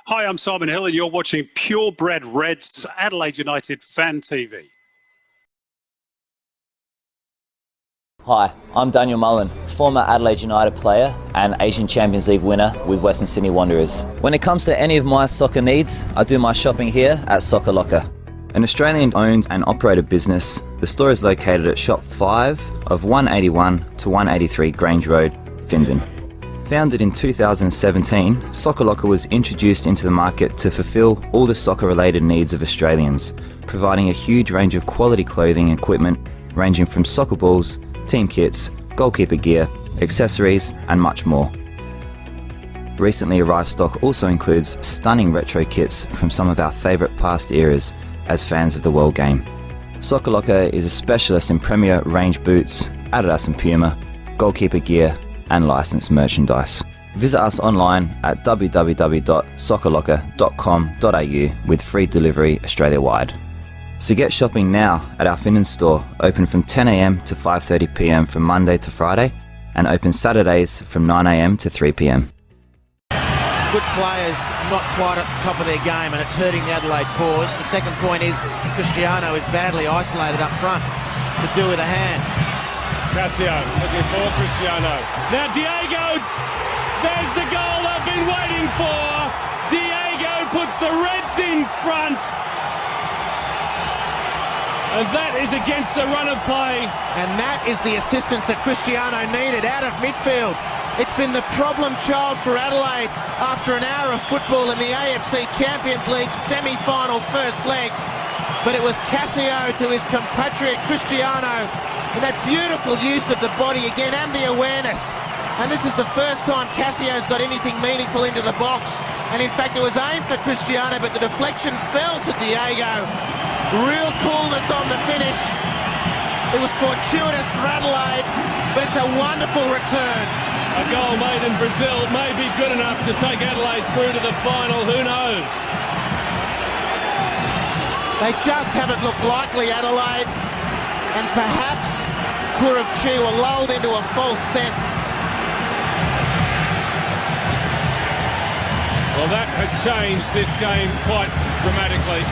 Hi, I'm Simon Hill and you're watching Purebred Reds Adelaide United Fan TV. Hi, I'm Daniel Mullen, former Adelaide United player and Asian Champions League winner with Western Sydney Wanderers. When it comes to any of my soccer needs, I do my shopping here at Soccer Locker. An Australian-owned and operated business, the store is located at Shop 5 of 181 to 183 Grange Road, Findon. Founded in 2017, Soccer Locker was introduced into the market to fulfil all the soccer-related needs of Australians, providing a huge range of quality clothing and equipment ranging from soccer balls, team kits, goalkeeper gear, accessories and much more. Recently arrived stock also includes stunning retro kits from some of our favourite past eras as fans of the world game. Soccer Locker is a specialist in premier range boots, Adidas and Puma, goalkeeper gear and licensed merchandise. Visit us online at www.soccerlocker.com.au with free delivery Australia-wide. So get shopping now at our Findon store, open from 10 a.m. to 5:30 p.m. from Monday to Friday and open Saturdays from 9 a.m. to 3 p.m. Good players not quite at the top of their game and it's hurting the Adelaide cause. The second point is Cristiano is badly isolated up front to do with a hand. Cassio looking for Cristiano. Now Diego, there's the goal they've been waiting for. Diego puts the Reds in front. And that is against the run of play. And that is the assistance that Cristiano needed out of midfield. It's been the problem child for Adelaide after an hour of football in the AFC Champions League semi-final first leg. But it was Cassio to his compatriot Cristiano. And that beautiful use of the body again and the awareness. And this is the first time Cassio's got anything meaningful into the box. And in fact, it was aimed for Cristiano, but the deflection fell to Diego. Real coolness on the finish. It was fortuitous for Adelaide, but it's a wonderful return. A goal made in Brazil may be good enough to take Adelaide through to the final. Who knows? They just haven't looked likely, Adelaide. And perhaps Kuruvchi were lulled into a false sense. Well, that has changed this game quite dramatically.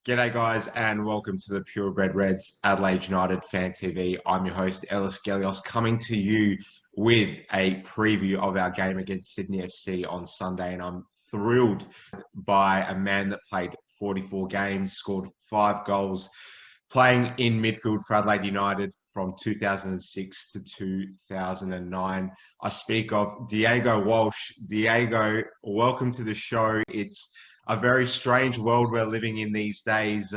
G'day guys and welcome to the Purebred Reds Adelaide United Fan TV. I'm your host Ellis Gelios coming to you with a preview of our game against Sydney FC on Sunday, and I'm thrilled by a man that played 44 games, scored 5 goals, playing in midfield for Adelaide United from 2006 to 2009. I speak of Diego Walsh. Diego, welcome to the show. It's a very strange world we're living in these days.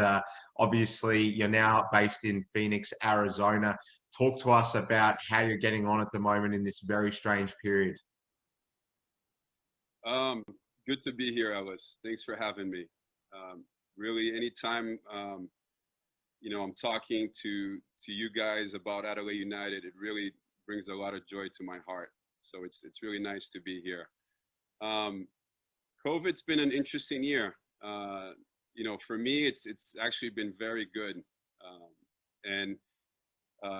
Obviously, you're now based in Phoenix, Arizona. Talk to us about how you're getting on at the moment in this very strange period. Good to be here, Ellis. Thanks for having me. Really, anytime I'm talking to you guys about Adelaide United, it really brings a lot of joy to my heart. So it's really nice to be here. COVID's been an interesting year. For me, it's actually been very good.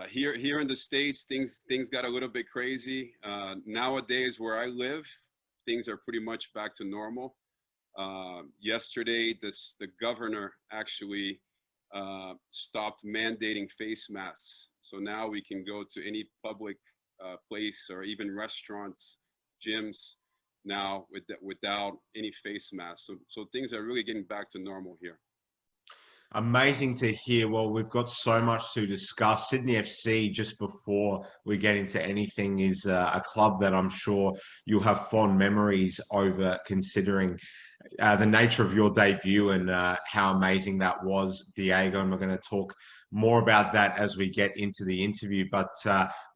Here in the States, things got a little bit crazy. Nowadays, where I live, things are pretty much back to normal. Yesterday, the governor actually stopped mandating face masks. So now we can go to any public place or even restaurants, gyms now without any face masks. So things are really getting back to normal here. Amazing to hear. Well, we've got so much to discuss. Sydney FC, just before we get into anything, is a club that I'm sure you'll have fond memories over, considering the nature of your debut and how amazing that was, Diego. And we're going to talk more about that as we get into the interview, but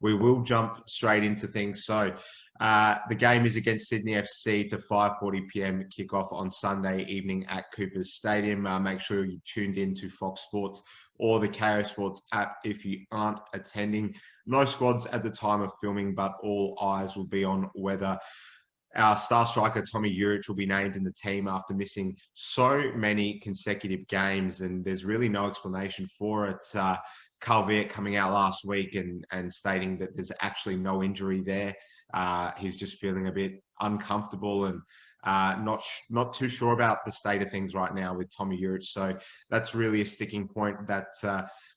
we will jump straight into things. So the game is against Sydney FC. It's a 5:40 p.m. kickoff on Sunday evening at Coopers Stadium. Make sure you tuned in to Fox Sports or the KO Sports app if you aren't attending. No squads at the time of filming, but all eyes will be on whether our star striker Tommy Juric will be named in the team after missing so many consecutive games, and there's really no explanation for it. Carl Veart coming out last week and stating that there's actually no injury there. He's just feeling a bit uncomfortable, and Not too sure about the state of things right now with Tommy Juric. So that's really a sticking point that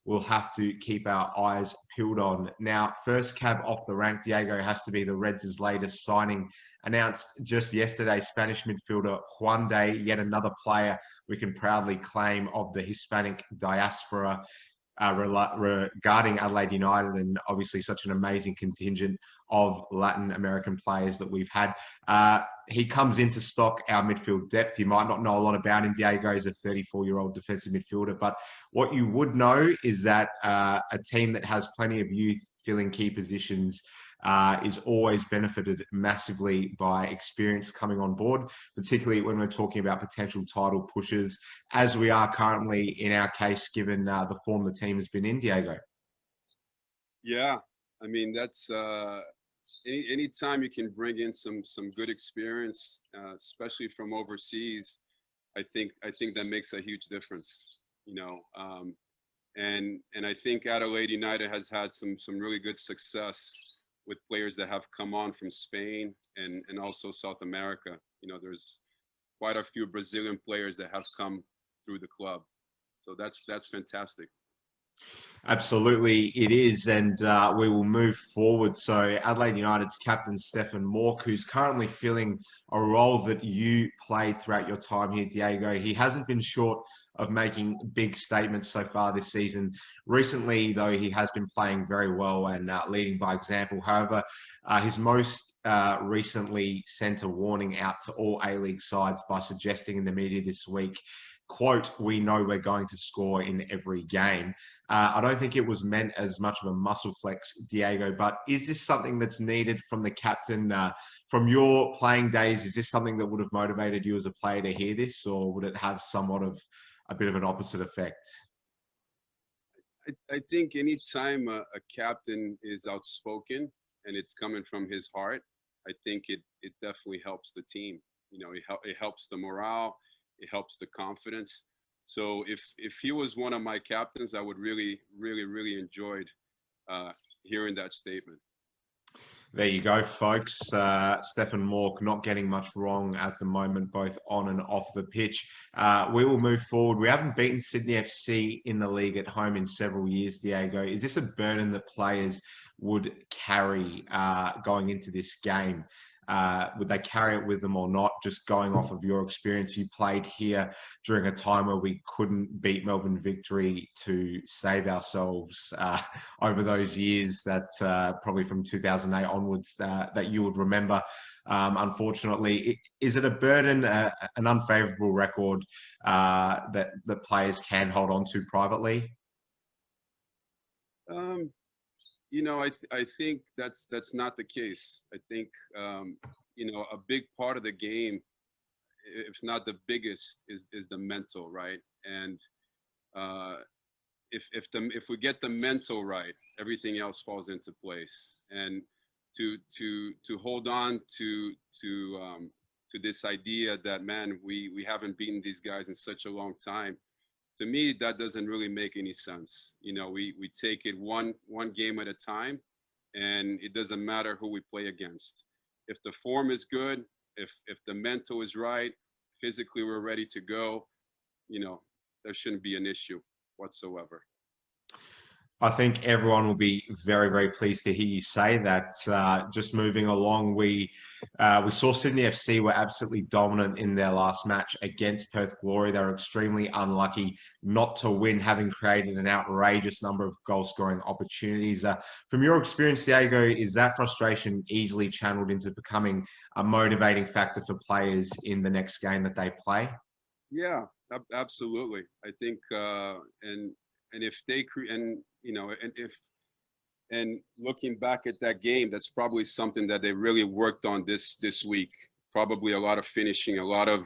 we'll have to keep our eyes peeled on. Now, first cab off the rank, Diego, has to be the Reds' latest signing. Announced just yesterday, Spanish midfielder Juan de, yet another player we can proudly claim of the Hispanic diaspora. Regarding Adelaide United, and obviously such an amazing contingent of Latin American players that we've had. He comes into stock our midfield depth. You might not know a lot about him. Diego is a 34-year-old defensive midfielder, but what you would know is that a team that has plenty of youth filling key positions is always benefited massively by experience coming on board, particularly when we're talking about potential title pushes, as we are currently in our case, given the form the team has been in, Diego. Yeah, I mean, that's any time you can bring in some good experience, especially from overseas, I think that makes a huge difference, you know. And I think Adelaide United has had some really good success with players that have come on from Spain and also South America. You know, there's quite a few Brazilian players that have come through the club. So that's fantastic. Absolutely, it is, and we will move forward. So Adelaide United's captain, Stefan Mork, who's currently filling a role that you played throughout your time here, Diego. He hasn't been short of making big statements so far this season. Recently, though, he has been playing very well and leading by example. However, his most recently sent a warning out to all A-League sides by suggesting in the media this week, quote, "We know we're going to score in every game." I don't think it was meant as much of a muscle flex, Diego, but is this something that's needed from the captain? From your playing days, is this something that would have motivated you as a player to hear this, or would it have somewhat of a bit of an opposite effect? I think anytime a captain is outspoken and it's coming from his heart, I think it definitely helps the team. You know, it helps the morale, it helps the confidence. So if he was one of my captains, I would really enjoyed hearing that statement. There you go, folks. Stefan Mork not getting much wrong at the moment, both on and off the pitch. We will move forward. We haven't beaten Sydney FC in the league at home in several years, Diego. Is this a burden that players would carry going into this game? Would they carry it with them or not? Just going off of your experience, you played here during a time where we couldn't beat Melbourne Victory to save ourselves over those years that probably from 2008 onwards that you would remember. Unfortunately, is it a burden, an unfavourable record that players can hold on to privately? You know, I think that's not the case. I think you know, a big part of the game, if not the biggest, is the mental, right? And if we get the mental right, everything else falls into place. And to hold on to this idea that, man, we haven't beaten these guys in such a long time. To me, that doesn't really make any sense. You know, we take it one game at a time, and it doesn't matter who we play against. If the form is good, if the mental is right, physically we're ready to go, you know, there shouldn't be an issue whatsoever. I think everyone will be very pleased to hear you say that. Just moving along, we saw Sydney FC were absolutely dominant in their last match against Perth Glory. They were extremely unlucky not to win, having created an outrageous number of goal-scoring opportunities. From your experience, Diego, is that frustration easily channeled into becoming a motivating factor for players in the next game that they play? Yeah, absolutely. I think, and if they you know, and looking back at that game, that's probably something that they really worked on this week. Probably a lot of finishing, a lot of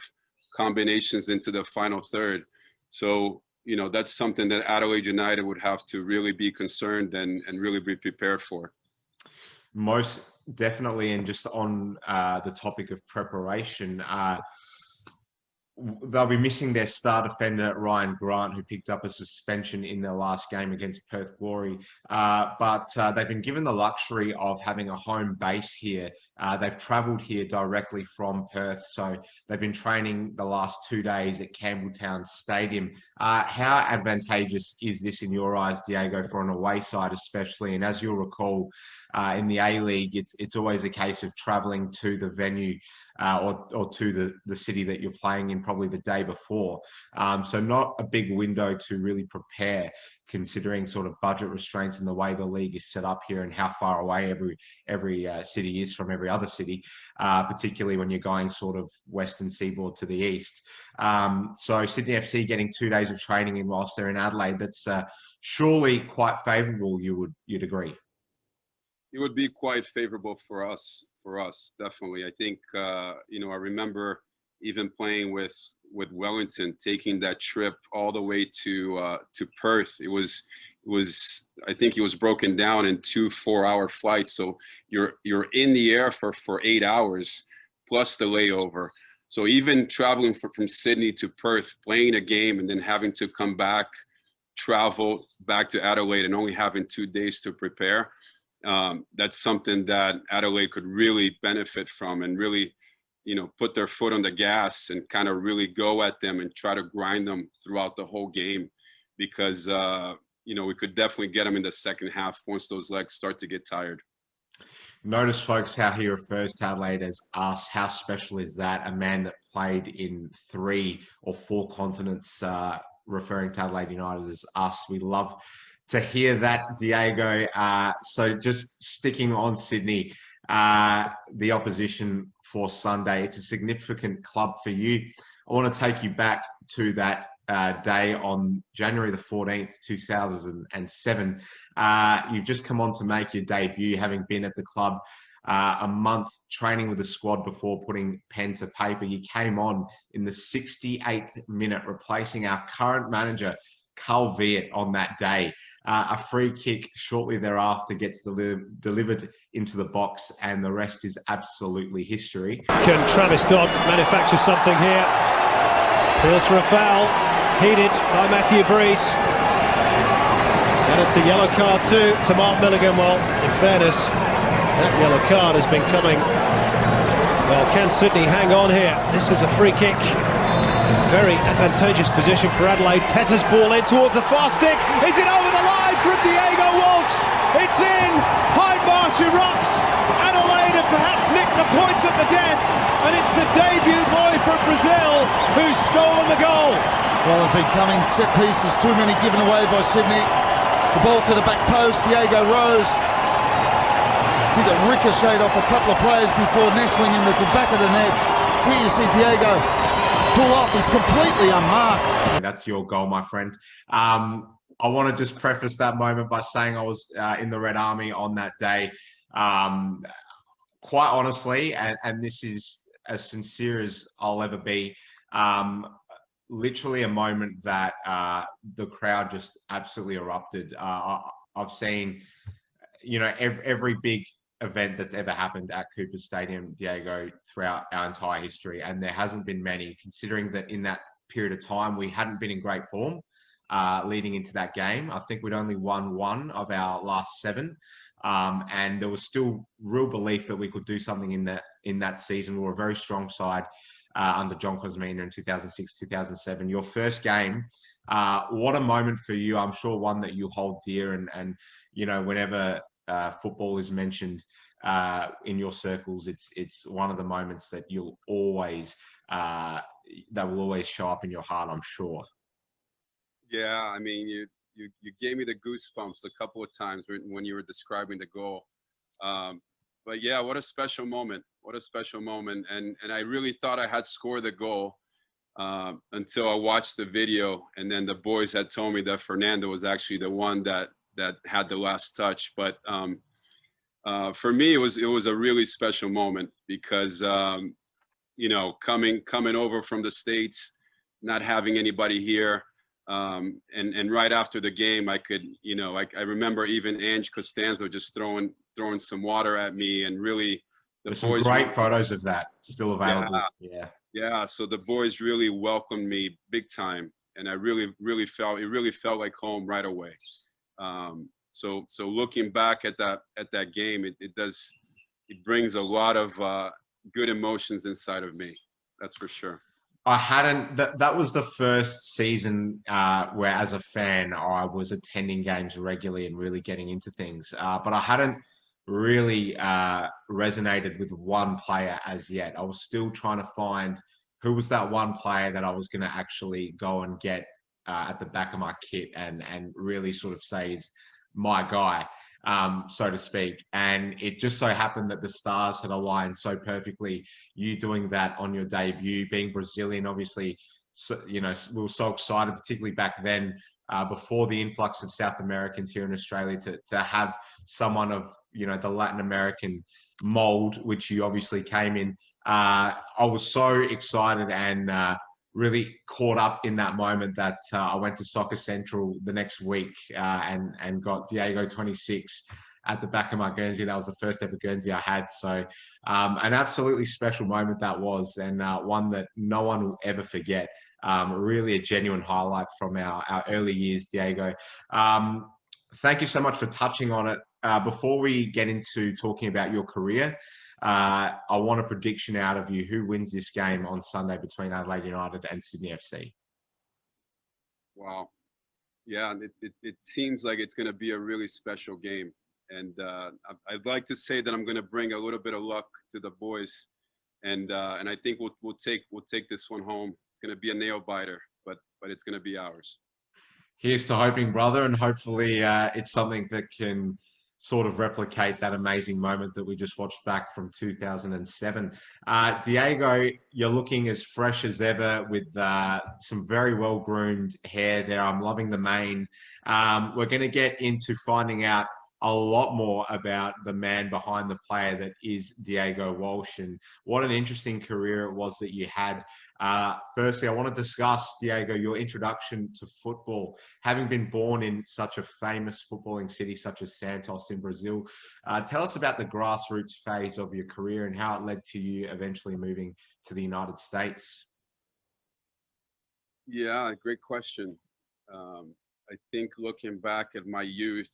combinations into the final third. So, you know, that's something that Adelaide United would have to really be concerned and really be prepared for. Most definitely. And just on the topic of preparation, they'll be missing their star defender, Ryan Grant, who picked up a suspension in their last game against Perth Glory. But they've been given the luxury of having a home base here They've travelled here directly from Perth, so they've been training the last 2 days at Campbelltown Stadium. How advantageous is this in your eyes, Diego, for an away side especially? And as you'll recall, in the A-League, it's always a case of travelling to the venue or to the city that you're playing in probably the day before. So not a big window to really prepare, considering sort of budget restraints and the way the league is set up here and how far away every city is from every other city, particularly when you're going sort of western seaboard to the east. So Sydney FC getting 2 days of training in whilst they're in Adelaide, that's surely quite favourable, you'd agree? It would be quite favorable for us, definitely. I think, you know, I remember even playing with Wellington, taking that trip all the way to Perth. It was I think it was broken down in 2 4-hour flights. So you're in the air for 8 hours plus the layover. So even traveling from Sydney to Perth, playing a game and then having to come back, travel back to Adelaide and only having 2 days to prepare. That's something that Adelaide could really benefit from and really, you know, put their foot on the gas and kind of really go at them and try to grind them throughout the whole game, because, you know, we could definitely get them in the second half once those legs start to get tired. Notice, folks, how he refers to Adelaide as us. How special is that? A man that played in 3 or 4 continents, referring to Adelaide United as us. We love to hear that, Diego. So just sticking on Sydney, the opposition for Sunday, it's a significant club for you. I want to take you back to that day on January the 14th, 2007. You've just come on to make your debut, having been at the club a month training with the squad before putting pen to paper. You came on in the 68th minute, replacing our current manager, Carl Veart, on that day. A free kick shortly thereafter gets delivered into the box, and the rest is absolutely history. Can Travis Dodd manufacture something here? Feels for a foul, heeded by Matthew Breese. And it's a yellow card too to Mark Milligan. Well, in fairness, that yellow card has been coming. Well, can Sydney hang on here? This is a free kick. Very advantageous position for Adelaide. Petter's ball in towards the far stick. Is it over the line from Diego Walsh? It's in. Hindmarsh erupts. Adelaide have perhaps nicked the points at the death, and it's the debut boy from Brazil who's stolen the goal. Well, it's been coming set pieces, too many given away by Sydney. The ball to the back post. Diego rose. Did it ricocheted off a couple of players before nestling into the back of the net. It's here you see Diego pull off. He's completely unmarked. That's your goal, my friend. I want to just preface that moment by saying I was in the Red Army on that day. Quite honestly, and this is as sincere as I'll ever be, literally a moment that the crowd just absolutely erupted. I've seen, you know, every big event that's ever happened at Cooper Stadium, Diego, throughout our entire history, and there hasn't been many, considering that in that period of time we hadn't been in great form leading into that game. I think we'd only won 1 of our last 7, and there was still real belief that we could do something in that season. We were a very strong side under John Cosmina in 2006-2007. Your first game, what a moment for you. I'm sure one that you hold dear, and you know, whenever football is mentioned in your circles, it's one of the moments that you'll always that will always show up in your heart, I'm sure. Yeah, I mean, you gave me the goosebumps a couple of times when you were describing the goal. But yeah, what a special moment! What a special moment! And I really thought I had scored the goal until I watched the video, and then the boys had told me that Fernando was actually the one that had the last touch. But for me, it was a really special moment because you know, coming over from the States, not having anybody here, and right after the game, I could, you know, I remember even Ange Costanzo just throwing some water at me, and really there's some great photos of that still available. Yeah. So the boys really welcomed me big time, and I really felt like home right away. So looking back at that game, it it brings a lot of good emotions inside of me. That's for sure. I hadn't. That was the first season where, as a fan, I was attending games regularly and really getting into things. But I hadn't really resonated with one player as yet. I was still trying to find who was that one player that I was going to actually go and get at the back of my kit and really sort of say is my guy, so to speak. And it just so happened that the stars had aligned so perfectly. You doing that on your debut, being Brazilian, obviously, so, you know, we were so excited, particularly back then, before the influx of South Americans here in Australia, to have someone of, you know, the Latin American mold, which you obviously came in. I was so excited and really caught up in that moment that I went to Soccer Central the next week and got Diego 26 at the back of my Guernsey. That was the first ever Guernsey I had. So an absolutely special moment that was, and one that no one will ever forget. Really a genuine highlight from our early years, Diego. Thank you so much for touching on it. Before we get into talking about your career, I want a prediction out of you. Who wins this game on Sunday between Adelaide United and Sydney FC? Wow. Yeah, it seems like it's going to be a really special game. And I'd like to say that I'm going to bring a little bit of luck to the boys. And I think we'll take this one home. It's going to be a nail biter, but it's going to be ours. Here's to hoping, brother, and hopefully it's something that can sort of replicate that amazing moment that we just watched back from 2007. Diego, you're looking as fresh as ever with some very well-groomed hair there. I'm loving the mane. We're going to get into finding out a lot more about the man behind the player that is Diego Walsh, and what an interesting career it was that you had. Firstly, I want to discuss, Diego, your introduction to football. Having been born in such a famous footballing city such as Santos in Brazil, tell us about the grassroots phase of your career and how it led to you eventually moving to the United States. Yeah, great question. I think looking back at my youth,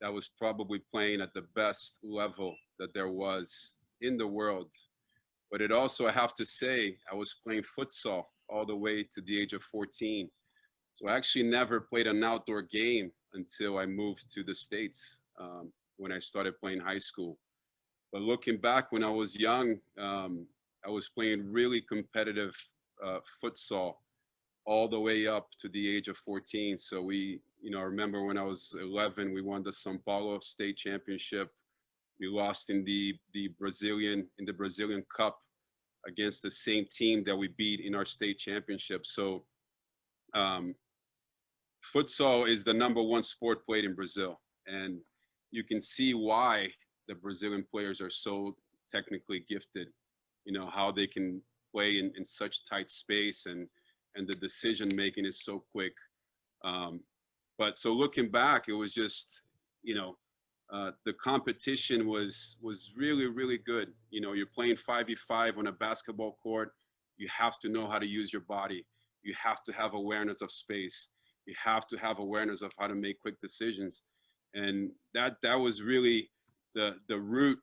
I was probably playing at the best level that there was in the world. But it also, I have to say, I was playing futsal all the way to the age of 14. So I actually never played an outdoor game until I moved to the States when I started playing high school. But looking back when I was young, I was playing really competitive futsal all the way up to the age of 14. So we, I remember when I was 11, we won the São Paulo State Championship. We lost in the Brazilian Cup against the same team that we beat in our state championship. So futsal is the #1 sport played in Brazil. And you can see why the Brazilian players are so technically gifted, how they can play in such tight space, and the decision making is so quick. But so looking back, it was just, the competition was really, really good. You're playing 5v5 on a basketball court. You have to know how to use your body. You have to have awareness of space. You have to have awareness of how to make quick decisions. And that was really the root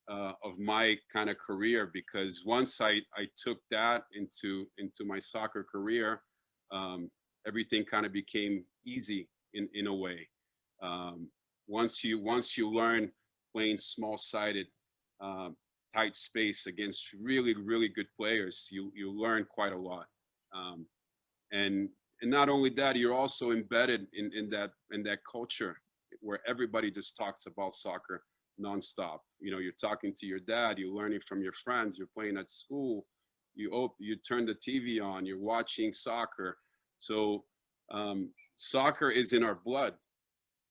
of my kind of career, because once I took that into my soccer career, everything kind of became easy in a way. Once you learn playing small-sided, tight space against really, really good players, you learn quite a lot. And not only that, you're also embedded in that culture where everybody just talks about soccer nonstop. You're talking to your dad, you're learning from your friends, you're playing at school, you turn the TV on, you're watching soccer. So soccer is in our blood.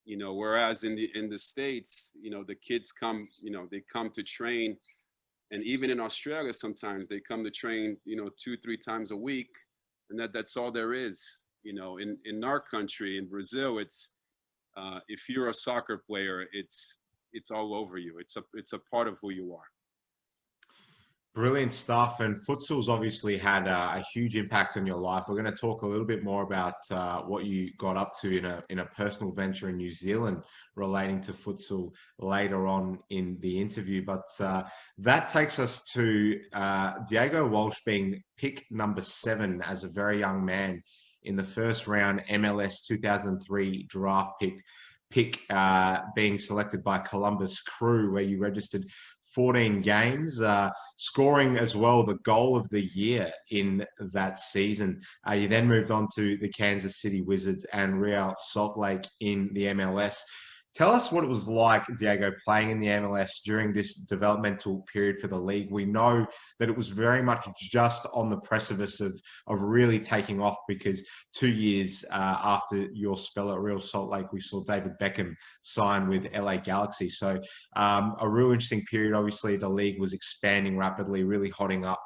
Whereas in the States, the kids come, they come to train, and even in Australia, sometimes they come to train, 2-3 times a week, and that's all there is. In our country, in Brazil, it's if you're a soccer player, it's all over you. It's a part of who you are. Brilliant stuff. And futsal's obviously had a huge impact on your life. We're going to talk a little bit more about what you got up to in a personal venture in New Zealand relating to futsal later on in the interview. But that takes us to Diego Walsh being pick number 7 as a very young man in the first round MLS 2003 draft pick being selected by Columbus Crew, where you registered 14 games, scoring as well the goal of the year in that season. You then moved on to the Kansas City Wizards and Real Salt Lake in the MLS. Tell us what it was like, Diego, playing in the MLS during this developmental period for the league. We know that it was very much just on the precipice of really taking off, because 2 years after your spell at Real Salt Lake, we saw David Beckham sign with LA Galaxy. So a real interesting period. Obviously, the league was expanding rapidly, really hotting up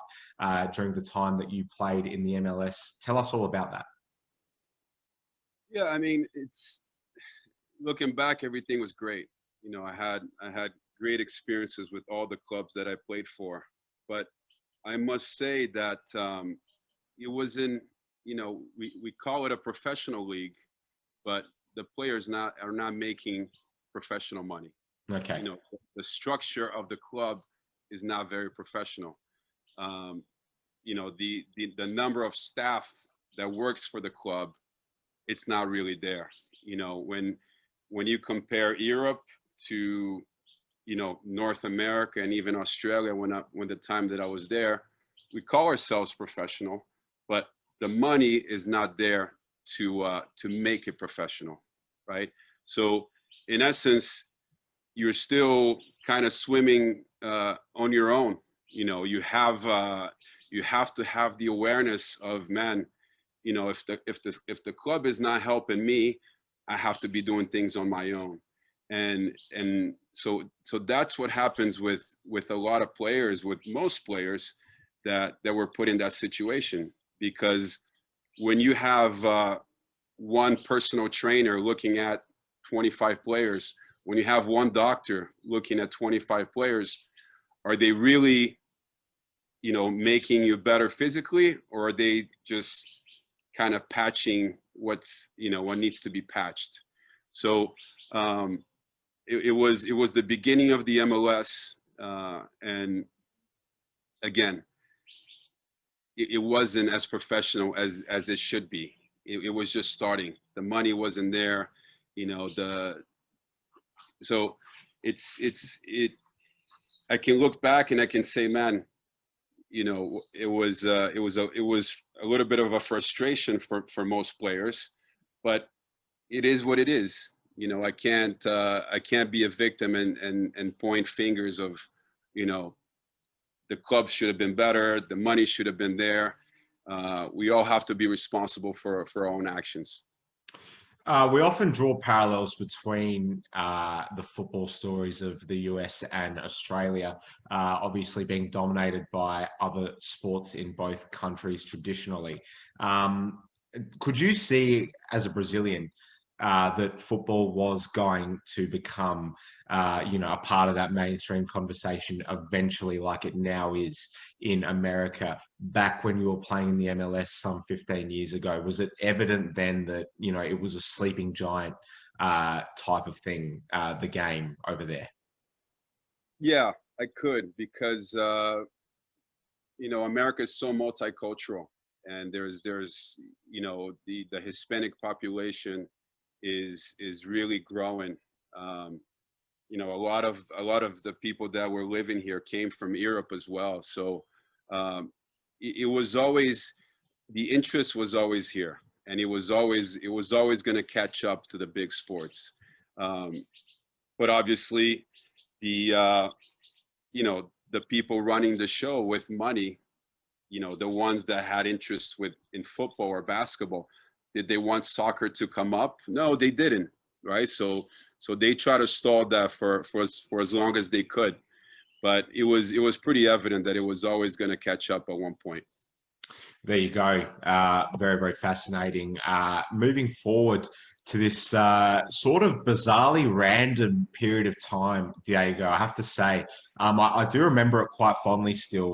during the time that you played in the MLS. Tell us all about that. Yeah, I mean, looking back, everything was great. You know, I had great experiences with all the clubs that I played for, but I must say that it wasn't, you know, we call it a professional league, but the players are not making professional money. Okay. You know, the structure of the club is not very professional. You know, the number of staff that works for the club, it's not really there. You know, when you compare Europe to, you know, North America and even Australia, when the time that I was there, we call ourselves professional, but the money is not there to make it professional, right? So in essence, you're still kind of swimming on your own. You know, you have to have the awareness of, man, you know, if the club is not helping me, I have to be doing things on my own. And so that's what happens with a lot of players, with most players that were put in that situation. Because when you have one personal trainer looking at 25 players, when you have one doctor looking at 25 players, are they really, you know, making you better physically, or are they just kind of patching what needs to be patched? So it was the beginning of the MLS, and again, it wasn't as professional as it should be. It was just starting. The money wasn't there, you know. So I can look back and I can say, man, you know, it was a little bit of a frustration for most players, but it is what it is. You know, I can't be a victim and point fingers of, you know, the club should have been better, the money should have been there. We all have to be responsible for our own actions. We often draw parallels between the football stories of the US and Australia, obviously being dominated by other sports in both countries traditionally. Could you see, as a Brazilian, that football was going to become, you know, a part of that mainstream conversation eventually, like it now is in America? Back when you were playing in the MLS some 15 years ago, was it evident then that, you know, it was a sleeping giant type of thing, the game over there? Yeah, I could, because you know, America is so multicultural, and there's you know, the Hispanic population is really growing. You know, a lot of the people that were living here came from Europe as well. So it was always, the interest was always here, and it was always going to catch up to the big sports. But obviously, the you know, the people running the show with money, you know, the ones that had interest in football or basketball, did they want soccer to come up? No, they didn't, right? So they try to stall that for as long as they could. But it was pretty evident that it was always going to catch up at one point. There you go. Very, very fascinating. Moving forward to this sort of bizarrely random period of time, Diego. I have to say, I do remember it quite fondly still.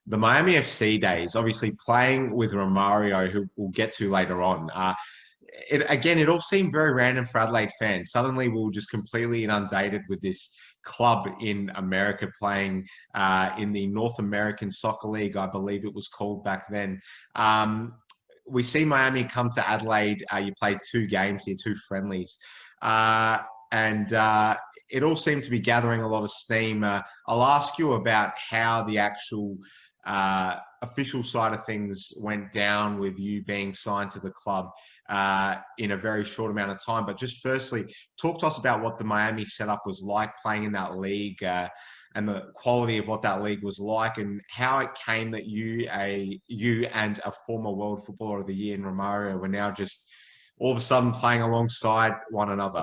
The Miami FC days, obviously playing with Romário, who we'll get to later on. It all seemed very random for Adelaide fans. Suddenly, we were just completely inundated with this club in America playing in the North American Soccer League, I believe it was called back then. We see Miami come to Adelaide. You played 2 games here, 2 friendlies. And it all seemed to be gathering a lot of steam. I'll ask you about how the actual official side of things went down with you being signed to the club in a very short amount of time. But just firstly, talk to us about what the Miami setup was like playing in that league and the quality of what that league was like, and how it came that you and a former World Footballer of the Year in Romário were now just all of a sudden playing alongside one another.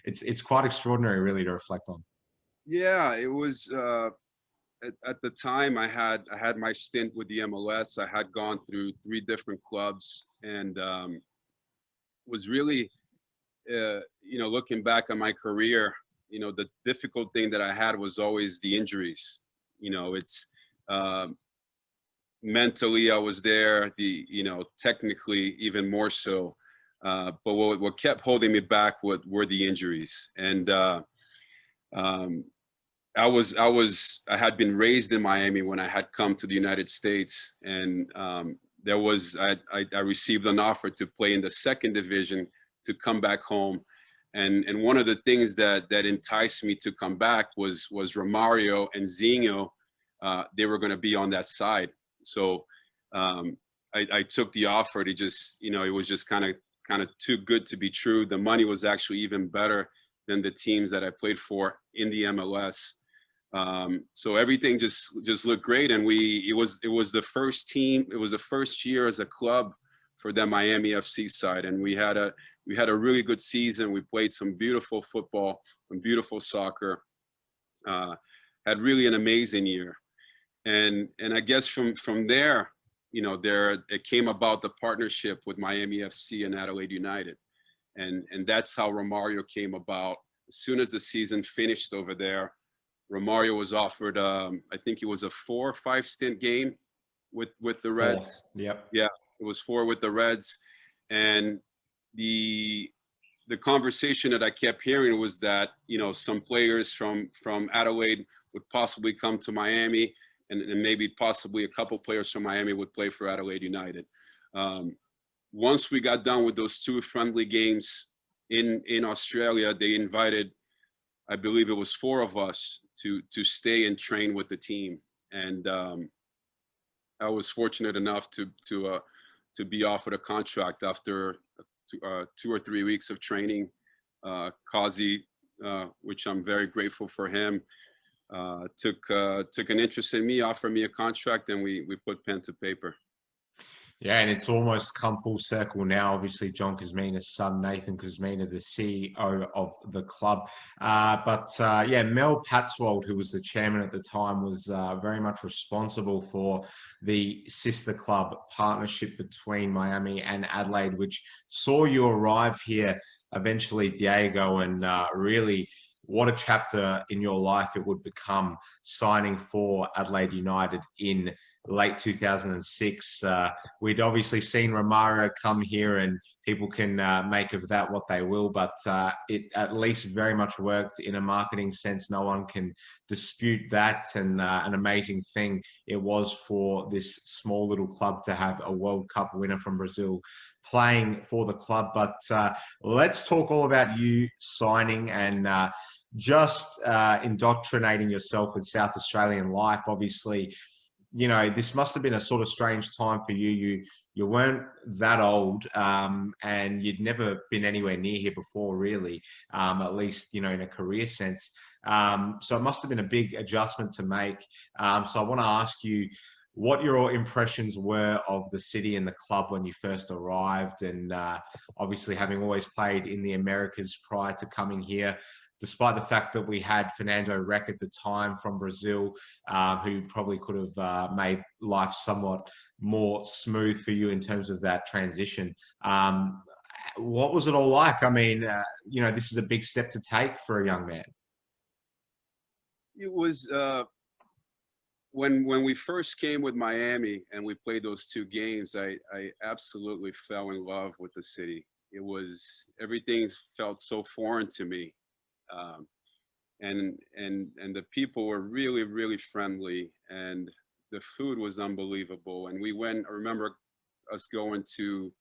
It's quite extraordinary, really, to reflect on. Yeah, it was. At the time, I had my stint with the MLS. I had gone through 3 different clubs, and was really, looking back on my career, the difficult thing that I had was always the injuries. It's mentally I was there, technically even more so. But what kept holding me back were the injuries. And I had been raised in Miami when I had come to the United States, and I received an offer to play in the 2nd division to come back home. And one of the things that enticed me to come back was Romário and Zinho. They were going to be on that side. So I took the offer to just, it was just kind of too good to be true. The money was actually even better than the teams that I played for in the MLS. So everything just looked great. And it was the first team. It was the first year as a club for the Miami FC side. And we had a really good season. We played some beautiful football, some beautiful soccer, had really an amazing year. And I guess from there, it came about the partnership with Miami FC and Adelaide United. And that's how Romário came about. As soon as the season finished over there, Romário was offered, I think it was a 4 or 5 stint game with the Reds. 4. Yep. Yeah, it was 4 with the Reds. And the conversation that I kept hearing was that, some players from Adelaide would possibly come to Miami, and maybe possibly a couple players from Miami would play for Adelaide United. Once we got done with those 2 friendly games in Australia, they invited, I believe it was 4 of us to stay and train with the team. And I was fortunate enough to be offered a contract after 2 or 3 weeks of training. Cassio, which I'm very grateful for him, took an interest in me, offered me a contract, and we put pen to paper. Yeah, and it's almost come full circle now. Obviously, John Kuzmina's son, Nathan Kuzmina, the CEO of the club. But Mel Patswold, who was the chairman at the time, was very much responsible for the sister club partnership between Miami and Adelaide, which saw you arrive here eventually, Diego, and really what a chapter in your life it would become, signing for Adelaide United in late 2006. We'd obviously seen Romário come here, and people can make of that what they will, but it at least very much worked in a marketing sense. No one can dispute that, and an amazing thing it was for this small little club to have a World Cup winner from Brazil playing for the club. But let's talk all about you signing and just indoctrinating yourself with South Australian life. Obviously, this must have been a sort of strange time for you. You weren't that old, and you'd never been anywhere near here before, really, at least, in a career sense. So it must have been a big adjustment to make. So I want to ask you what your impressions were of the city and the club when you first arrived, and obviously having always played in the Americas prior to coming here, despite the fact that we had Fernando Rec at the time from Brazil, who probably could have made life somewhat more smooth for you in terms of that transition. what was it all like? I mean, this is a big step to take for a young man. It was when we first came with Miami and we played those 2 games, I absolutely fell in love with the city. It was, everything felt so foreign to me. And the people were really, really friendly, and the food was unbelievable. And we went, I remember us going to,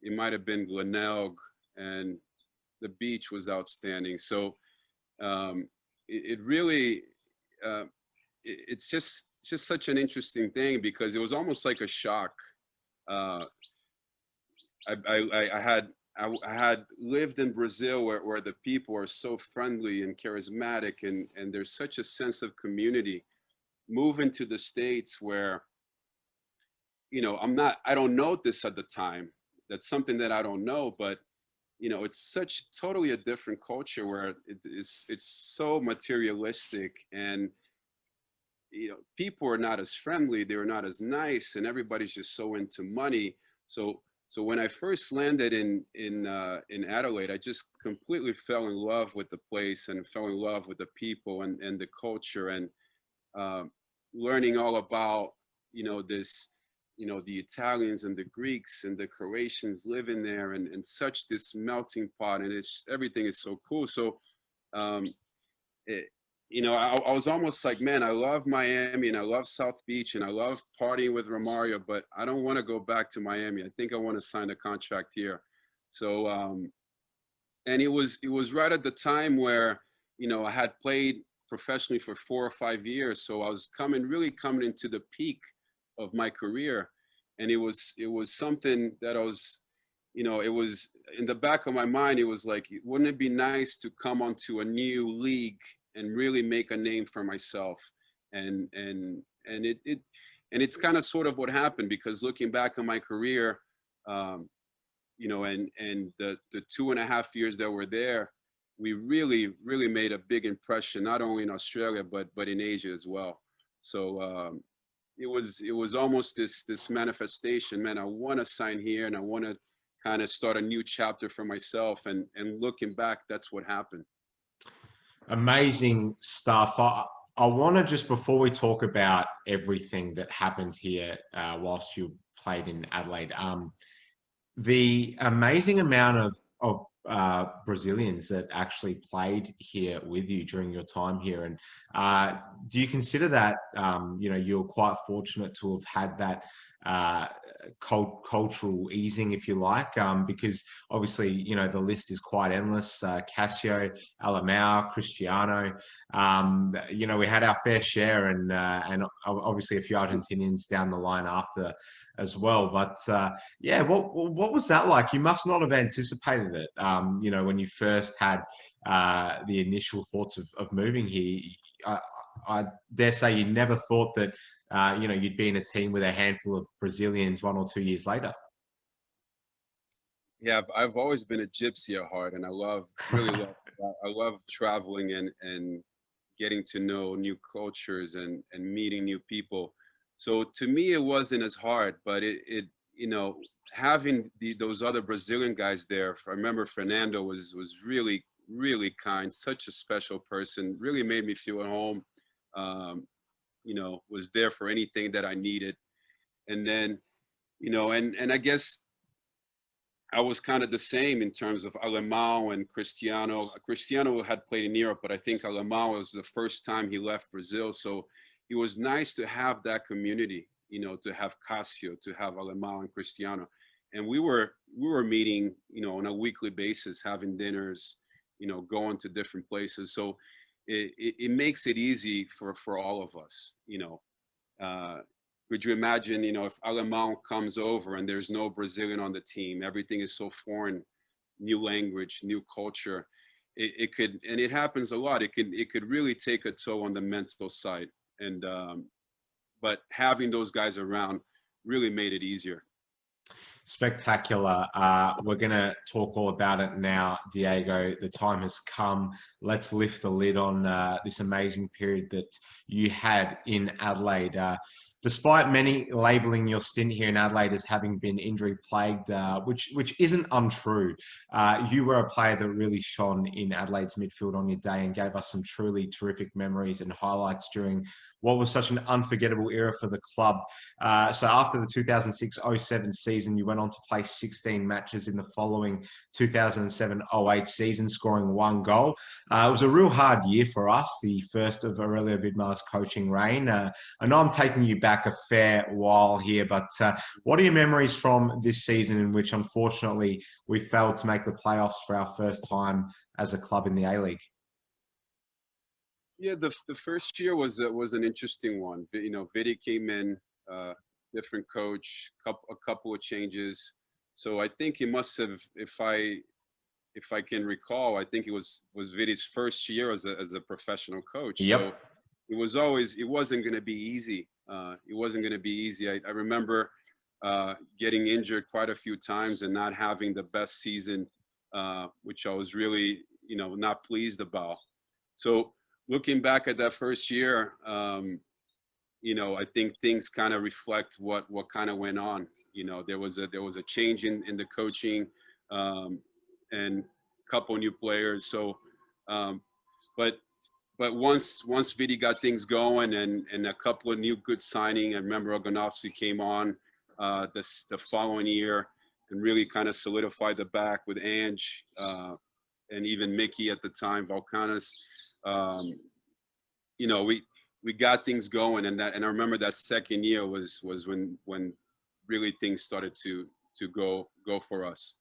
it might have been Glenelg, and the beach was outstanding. So it really, it's just such an interesting thing, because it was almost like a shock. I had lived in Brazil where the people are so friendly and charismatic, and there's such a sense of community. Moving to the States where, I don't know this at the time. That's something that I don't know, but it's such totally a different culture where it's so materialistic, and people are not as friendly, they're not as nice, and everybody's just so into money. So when I first landed in Adelaide, I just completely fell in love with the place and fell in love with the people and the culture, and learning all about this, the Italians and the Greeks and the Croatians living there, and such this melting pot, and everything is so cool. So I was almost like, man, I love Miami and I love South Beach and I love partying with Romário, but I don't want to go back to Miami. I think I want to sign a contract here. So, and it was right at the time where, I had played professionally for 4 or 5 years. So I was really coming into the peak of my career. And it was something that I was, it was in the back of my mind. It was like, wouldn't it be nice to come onto a new league and really make a name for myself? And it's kind of sort of what happened, because looking back on my career, and the 2.5 years that were there, we really, really made a big impression, not only in Australia, but in Asia as well. So it was almost this manifestation, man, I want to sign here and I want to kind of start a new chapter for myself. And looking back, that's what happened. Amazing stuff. I want to, just before we talk about everything that happened here whilst you played in Adelaide, the amazing amount of Brazilians that actually played here with you during your time here, and do you consider that you're quite fortunate to have had that cultural easing, if you like, because obviously the list is quite endless. Cassio, Alemão, Cristiano, we had our fair share, and obviously a few Argentinians down the line after as well. But yeah, what was that like? You must not have anticipated it, when you first had the initial thoughts of moving here. I dare say you never thought that you'd be in a team with a handful of Brazilians 1 or 2 years later. Yeah, I've always been a gypsy at heart, and I love traveling and getting to know new cultures and meeting new people. So to me, it wasn't as hard, but it having those other Brazilian guys there. I remember Fernando was really, really kind, such a special person, really made me feel at home. Was there for anything that I needed. And then, and I guess I was kind of the same in terms of Alemão and Cristiano. Cristiano had played in Europe, but I think Alemão was the first time he left Brazil. So it was nice to have that community, to have Cassio, to have Alemão and Cristiano. And we were meeting, on a weekly basis, having dinners, going to different places. So it makes it easy for all of us, Could you imagine, if Alemão comes over and there's no Brazilian on the team, everything is so foreign, new language, new culture. It could, and it happens a lot. It could really take a toll on the mental side. And but having those guys around really made it easier. spectacular. We're going to talk all about it now, Diego. The time has come. Let's lift the lid on this amazing period that you had in Adelaide. Despite many labelling your stint here in Adelaide as having been injury-plagued, which isn't untrue, you were a player that really shone in Adelaide's midfield on your day and gave us some truly terrific memories and highlights during what was such an unforgettable era for the club. So after the 2006-07 season, you went on to play 16 matches in the following 2007-08 season, scoring 1 goal. It was a real hard year for us, the first of Aurelio Vidmar's coaching reign. I know I'm taking you back a fair while here, but what are your memories from this season in which, unfortunately, we failed to make the playoffs for our first time as a club in the A-League? Yeah, the first year was an interesting one. You know, Vidi came in, different coach, a couple of changes. So I think it must have, if I can recall, I think it was Vidi's first year as a professional coach. Yep. So it wasn't going to be easy. It wasn't going to be easy. I remember getting injured quite a few times and not having the best season, which I was really, not pleased about. So looking back at that first year, I think things kind of reflect what kind of went on. There was a change in the coaching, and a couple new players. So, but once Vidi got things going and a couple of new good signing, I remember Ogonovsky came on the following year and really kind of solidified the back with Ange and even Mickey at the time, Valkanis. We got things going, and I remember that second year was when really things started to go for us.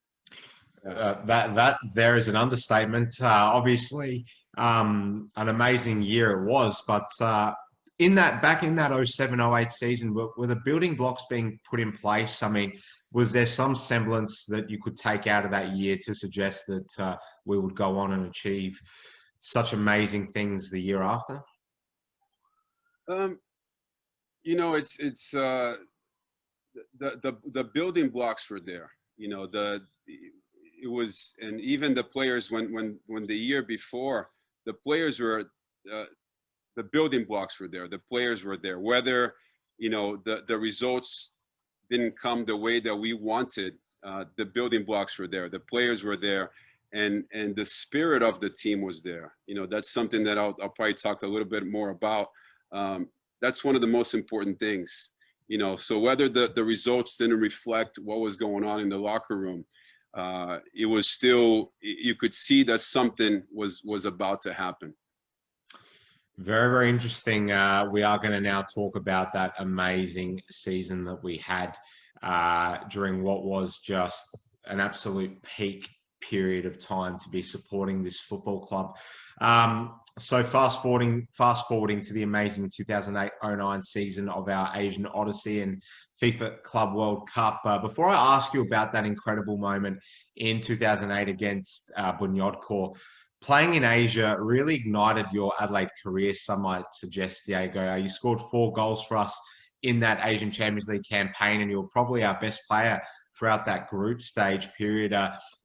That there is an understatement. Obviously, an amazing year it was, but back in that 07-08 season, were the building blocks being put in place? I mean, was there some semblance that you could take out of that year to suggest that we would go on and achieve such amazing things the year after? It's the building blocks were there. It was, and even the players when the year before, the players were the building blocks were there. The players were there. Whether the results didn't come the way that we wanted, the building blocks were there. The players were there. And the spirit of the team was there. That's something that I'll probably talk a little bit more about. That's one of the most important things. So whether the results didn't reflect what was going on in the locker room, it was still, you could see that something was about to happen. Very, very interesting. We are going to now talk about that amazing season that we had during what was just an absolute peak period of time to be supporting this football club. So fast forwarding to the amazing 2008-09 season of our Asian Odyssey and FIFA Club World Cup. Before I ask you about that incredible moment in 2008 against Bunyodkor, playing in Asia really ignited your Adelaide career, some might suggest, Diego. You scored 4 goals for us in that Asian Champions League campaign, and you were probably our best player throughout that group stage period.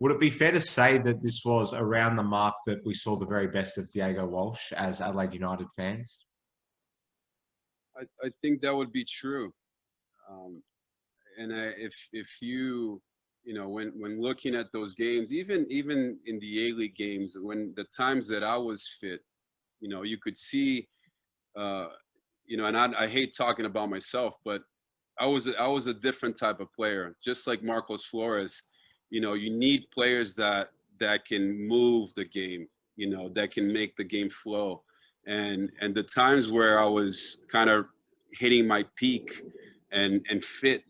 Would it be fair to say that this was around the mark that we saw the very best of Diego Walsh as Adelaide United fans? I think that would be true. And if you, when looking at those games, even in the A-League games, when the times that I was fit, you could see, and I hate talking about myself, but I was a different type of player, just like Marcos Flores. You need players that can move the game, that can make the game flow. And the times where I was kind of hitting my peak and fit,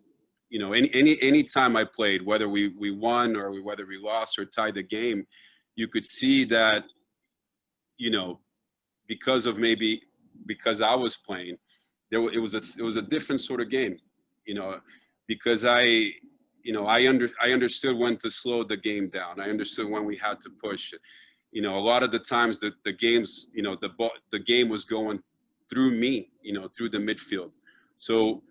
any time I played, whether we won or whether we lost or tied the game, you could see that, because I was playing, it was a different sort of game. Because I understood when to slow the game down. I understood when we had to push. A lot of the times the games, the game was going through me, through the midfield. So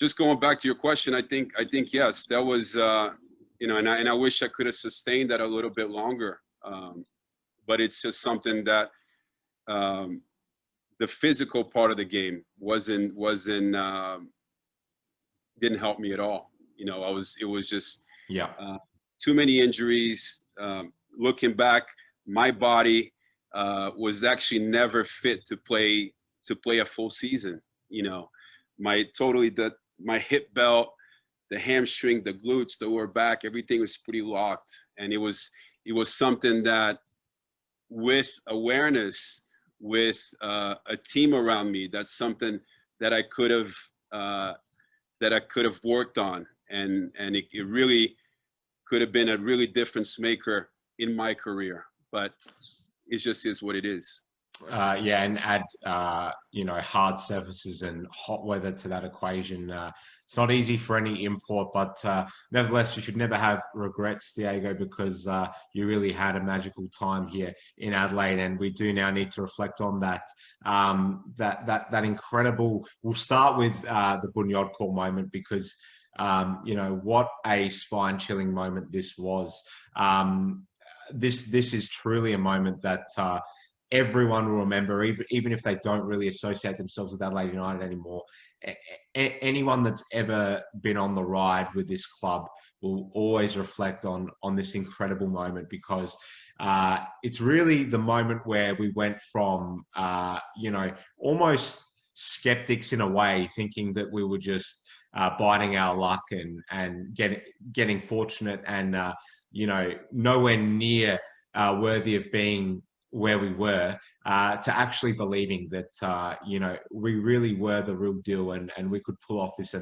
just going back to your question, I think yes, that was you know, and I wish I could have sustained that a little bit longer. But it's just something that the physical part of the game wasn't didn't help me at all. You know, it was just too many injuries. Looking back, my body was actually never fit to play a full season. You know, my hip belt, the hamstring, the glutes, the lower back, everything was pretty locked. And it was something that, with awareness, with a team around me, that's something that I could have worked on, and it really could have been a really difference maker in my career. But it just is what it is. Yeah, and add you know, hard surfaces and hot weather to that equation. It's not easy for any import, but nevertheless, you should never have regrets, Diego, because you really had a magical time here in Adelaide, and we do now need to reflect on that. That incredible. We'll start with the Bunyodkor moment, because you know, what a spine-chilling moment this was. This is truly a moment that everyone will remember, even if they don't really associate themselves with Adelaide United anymore. Anyone that's ever been on the ride with this club will always reflect on this incredible moment, because it's really the moment where we went from, you know, almost skeptics in a way, thinking that we were just biding our luck and getting fortunate, and you know, nowhere near worthy of being where we were, to actually believing that you know, we really were the real deal, and we could pull off this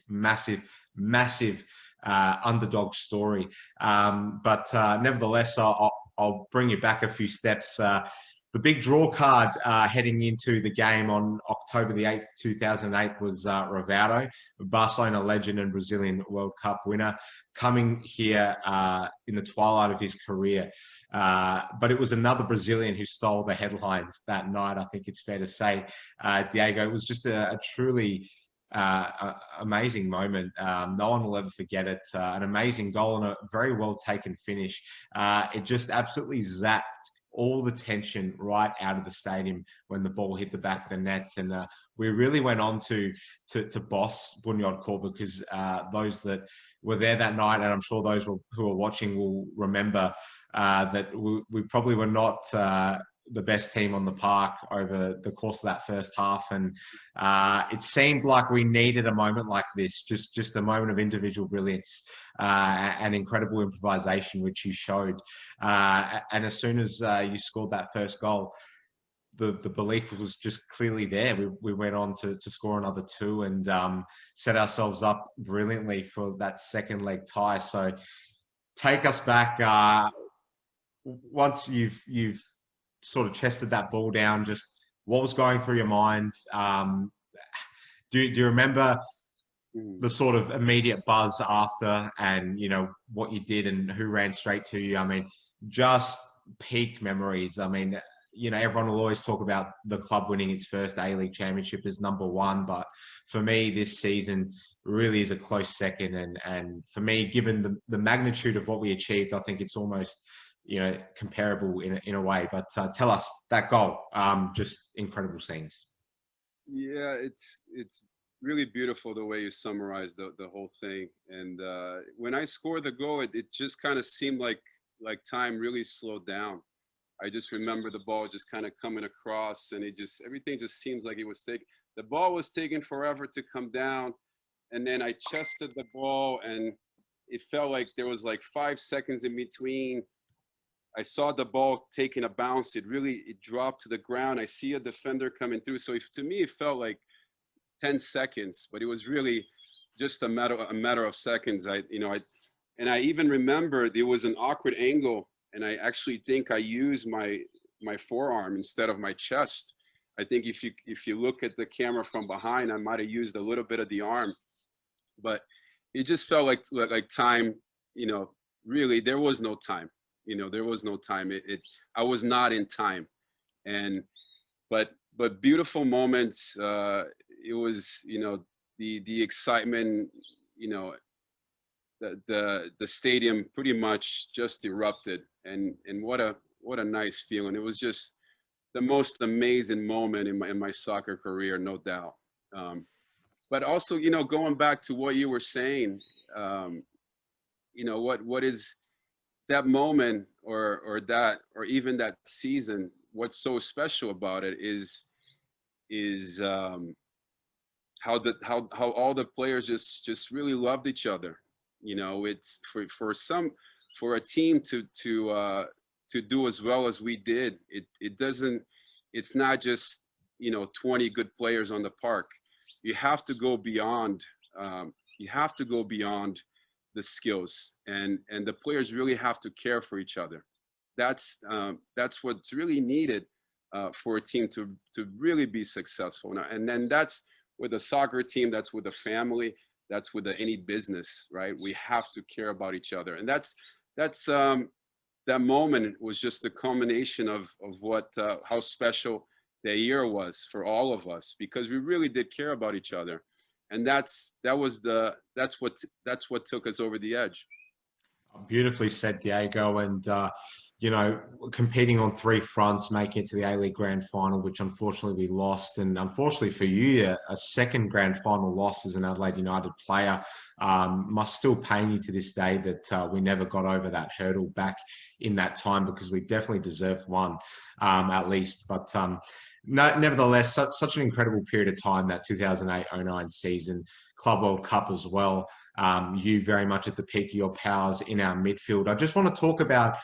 massive underdog story. But nevertheless, I'll bring you back a few steps. The big draw card heading into the game on October the 8th, 2008 was Rivaldo, Barcelona legend and Brazilian World Cup winner, coming here in the twilight of his career. But it was another Brazilian who stole the headlines that night, I think it's fair to say. Diego, it was just a truly amazing moment. No one will ever forget it. An amazing goal and a very well taken finish. It just absolutely zapped all the tension right out of the stadium when the ball hit the back of the net. And we really went on to boss Bunyodkor, because those that were there that night, and I'm sure those who are watching will remember that we probably were not the best team on the park over the course of that first half. And it seemed like we needed a moment like this, just a moment of individual brilliance and incredible improvisation, which you showed. And as soon as you scored that first goal, the belief was just clearly there. We went on to score another two, and set ourselves up brilliantly for that second leg tie. So take us back, once you've sort of chested that ball down, just what was going through your mind? Do you remember the sort of immediate buzz after, and you know, what you did and who ran straight to you? I mean, just peak memories. I mean, you know, everyone will always talk about the club winning its first A-League championship as number one, but for me, this season really is a close second. And for me, given the magnitude of what we achieved, I think it's almost, you know, comparable in a way. But tell us that goal, just incredible scenes. Yeah, it's really beautiful the way you summarized the whole thing. And when I scored the goal, it just kind of seemed like time really slowed down. I just remember the ball just kind of coming across, and everything just seems like it was the ball was taking forever to come down. And then I chested the ball, and it felt like there was like 5 seconds in between. I saw the ball taking a bounce. It dropped to the ground. I see a defender coming through. So to me, it felt like 10 seconds, but it was really just a matter of seconds. I even remember there was an awkward angle, and I actually think I used my forearm instead of my chest. I think if you look at the camera from behind, I might have used a little bit of the arm, but it just felt like time. You know, really, there was no time. You know, there was no time. I was not in time, but beautiful moments. It was, you know, the excitement, you know, the stadium pretty much just erupted, and what a nice feeling. It was just the most amazing moment in my soccer career, no doubt. But also, you know, going back to what you were saying, you know, what is that moment or even that season? What's so special about it is how all the players just really loved each other. You know, it's for a team to do as well as we did. It's not just, you know, 20 good players on the park. You have to go beyond. You have to go beyond the skills, and the players really have to care for each other. That's what's really needed for a team to really be successful. And then that's with a soccer team, that's with a family, that's with any business, right? We have to care about each other, and that moment was just a culmination of what how special that year was for all of us, because we really did care about each other, and that's what took us over the edge. Beautifully said, Diego. And you know, competing on three fronts, making it to the A-League Grand Final, which unfortunately we lost, and unfortunately for you, a second Grand Final loss as an Adelaide United player, must still pain you to this day that we never got over that hurdle back in that time, because we definitely deserved one at least. But no, nevertheless, such an incredible period of time, that 2008-09 season, Club World Cup as well. You very much at the peak of your powers in our midfield. I just want to talk about,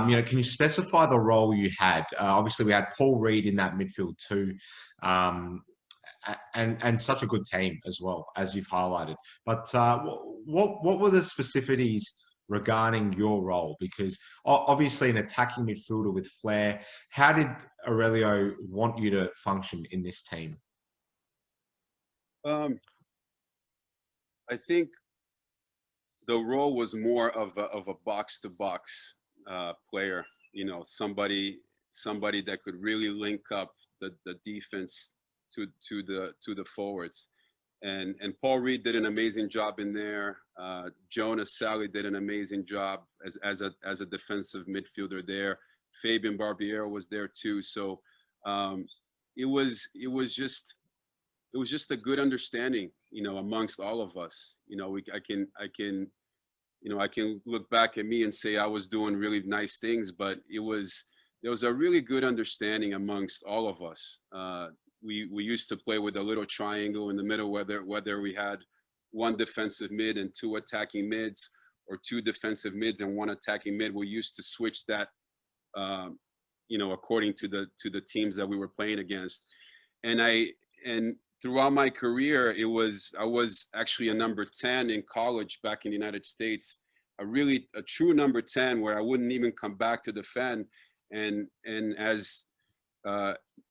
you know, can you specify the role you had? Obviously, we had Paul Reed in that midfield too, and such a good team as well, as you've highlighted. But what were the specificities regarding your role? Because obviously an attacking midfielder with flair, how did Aurelio want you to function in this team? I think the role was more of a box-to-box player. You know, somebody that could really link up the defense to the forwards. And Paul Reed did an amazing job in there. Jonas Sally did an amazing job as a defensive midfielder there. Fabian Barbiero was there too. So it was just a good understanding, you know, amongst all of us. You know, I can look back at me and say I was doing really nice things, but there was a really good understanding amongst all of us. We used to play with a little triangle in the middle, whether we had one defensive mid and two attacking mids, or two defensive mids and one attacking mid. We used to switch that, you know, according to the teams that we were playing against. And throughout my career, I was actually a number 10 in college back in the United States, a true number 10, where I wouldn't even come back to defend. And as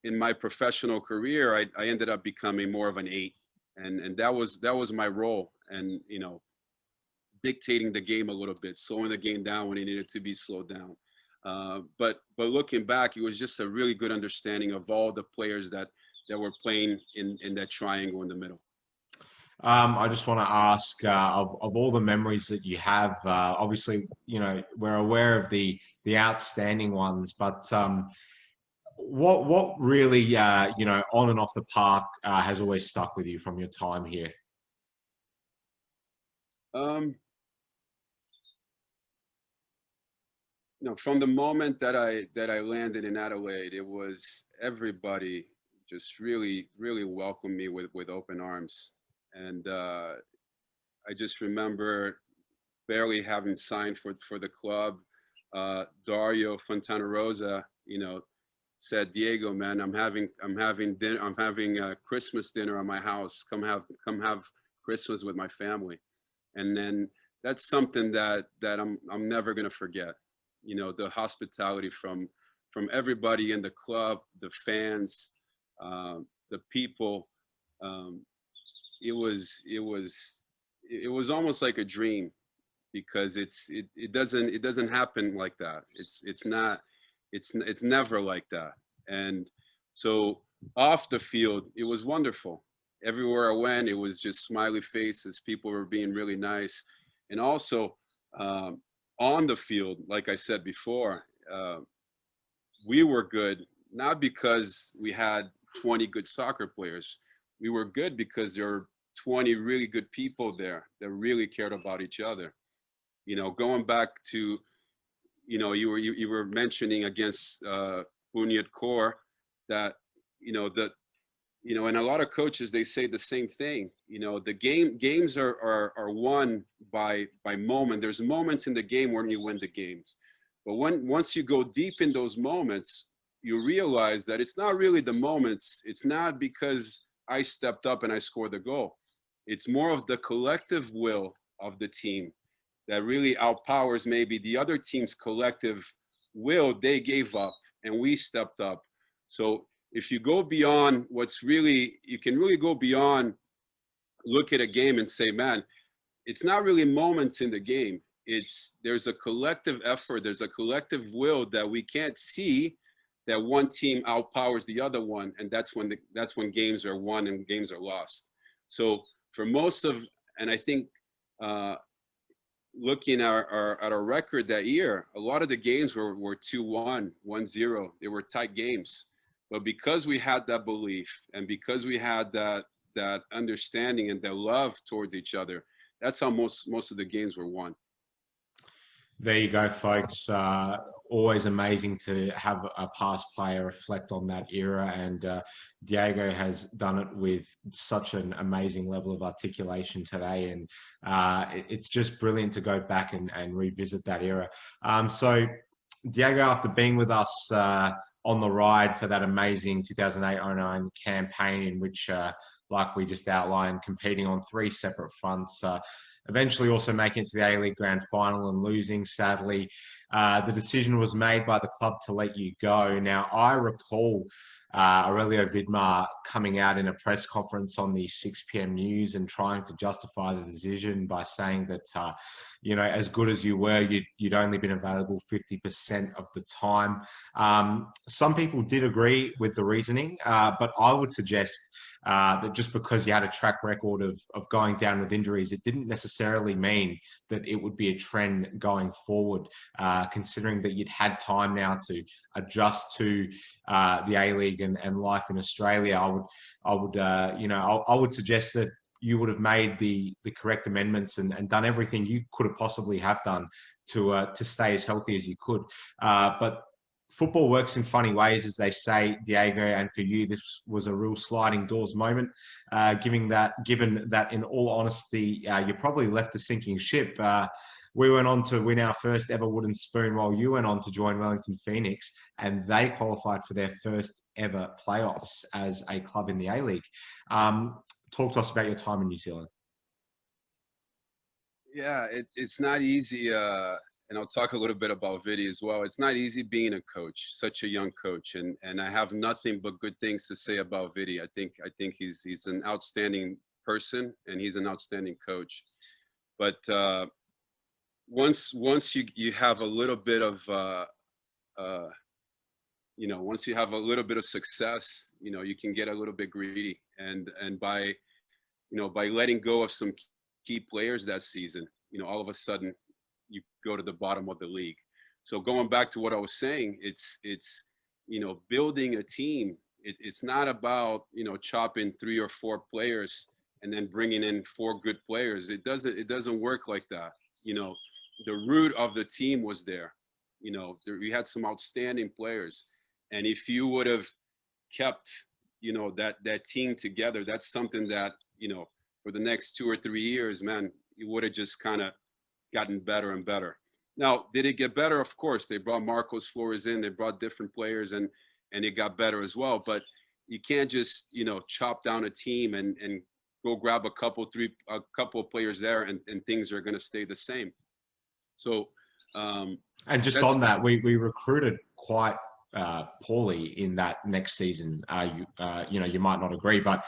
in my professional career, I ended up becoming more of an 8, and that was my role, and, you know, dictating the game a little bit, slowing the game down when it needed to be slowed down. But looking back, it was just a really good understanding of all the players that were playing in that triangle in the middle. I just want to ask, of all the memories that you have, obviously, you know, we're aware of the outstanding ones, but what really, you know, on and off the park has always stuck with you from your time here? You know, from the moment that I landed in Adelaide, it was everybody just really, really welcomed me with open arms. And I just remember barely having signed for the club. Dario Fontana Rosa, you know, said, "Diego, man, I'm having dinner. I'm having a Christmas dinner at my house. Come have Christmas with my family." And then that's something that I'm never gonna forget. You know, the hospitality from everybody in the club, the fans, the people. It was almost like a dream, because it doesn't happen like that. It's never like that. And so off the field, it was wonderful. everywhere I went, it was just smiley faces. People were being really nice. And also on the field, like I said before, we were good, not because we had 20 good soccer players. We were good because there were 20 really good people there that really cared about each other. You know, going back to, you know, you were mentioning against Bunyodkor that, you know, and a lot of coaches, they say the same thing. You know, the games are won by moment. There's moments in the game when you win the games. But once you go deep in those moments, you realize that it's not really the moments. It's not because I stepped up and I scored the goal. It's more of the collective will of the team that really outpowers maybe the other team's collective will. They gave up and we stepped up. So if you go beyond what's really, you can really go beyond, look at a game and say, man, it's not really moments in the game. There's a collective effort. There's a collective will that we can't see, that one team outpowers the other one. And that's when games are won and games are lost. So for most of, and I think looking at our record that year, a lot of the games were 2-1, 1-0. They were tight games. But because we had that belief and because we had that understanding and that love towards each other, that's how most of the games were won. There you go, folks. Always amazing to have a past player reflect on that era. And Diego has done it with such an amazing level of articulation today. And it's just brilliant to go back and revisit that era. So Diego, after being with us on the ride for that amazing 2008-09 campaign, in which, like we just outlined, competing on 3 separate fronts, eventually also making it to the A-League Grand Final and losing, sadly. The decision was made by the club to let you go. Now, I recall Aurelio Vidmar coming out in a press conference on the 6 p.m. news and trying to justify the decision by saying that, you know, as good as you were, you'd only been available 50% of the time. Some people did agree with the reasoning, but I would suggest that just because you had a track record of going down with injuries, it didn't necessarily mean that it would be a trend going forward, considering that you'd had time now to adjust to the A-League and life in Australia. I would suggest that you would have made the correct amendments and done everything you could have possibly have done to stay as healthy as you could. But football works in funny ways, as they say, Diego, and for you, this was a real sliding doors moment, given that in all honesty, you probably left a sinking ship. We went on to win our first ever wooden spoon, while you went on to join Wellington Phoenix, and they qualified for their first ever playoffs as a club in the A-League. Talk to us about your time in New Zealand. Yeah, it's not easy. And I'll talk a little bit about Vidi as well. It's not easy being a coach, such a young coach, and I have nothing but good things to say about Vidi. I think he's an outstanding person and he's an outstanding coach. But once you have a little bit of once you have a little bit of success, you can get a little bit greedy, and by letting go of some key players that season, all of a sudden you go to the bottom of the league. So going back to what I was saying, it's building a team. It's not about chopping 3 or 4 players and then bringing in 4 good players. It doesn't work like that. The root of the team was there. We had some outstanding players, and if you would have kept that team together, that's something that for the next 2 or 3 years, man, you would have just kind of gotten better and better. Now, did it get better? Of course, they brought Marcos Flores in, they brought different players, and it got better as well. But you can't just chop down a team and go grab a couple of players there and things are going to stay the same. So and just on that, we recruited quite poorly in that next season. You might not agree, but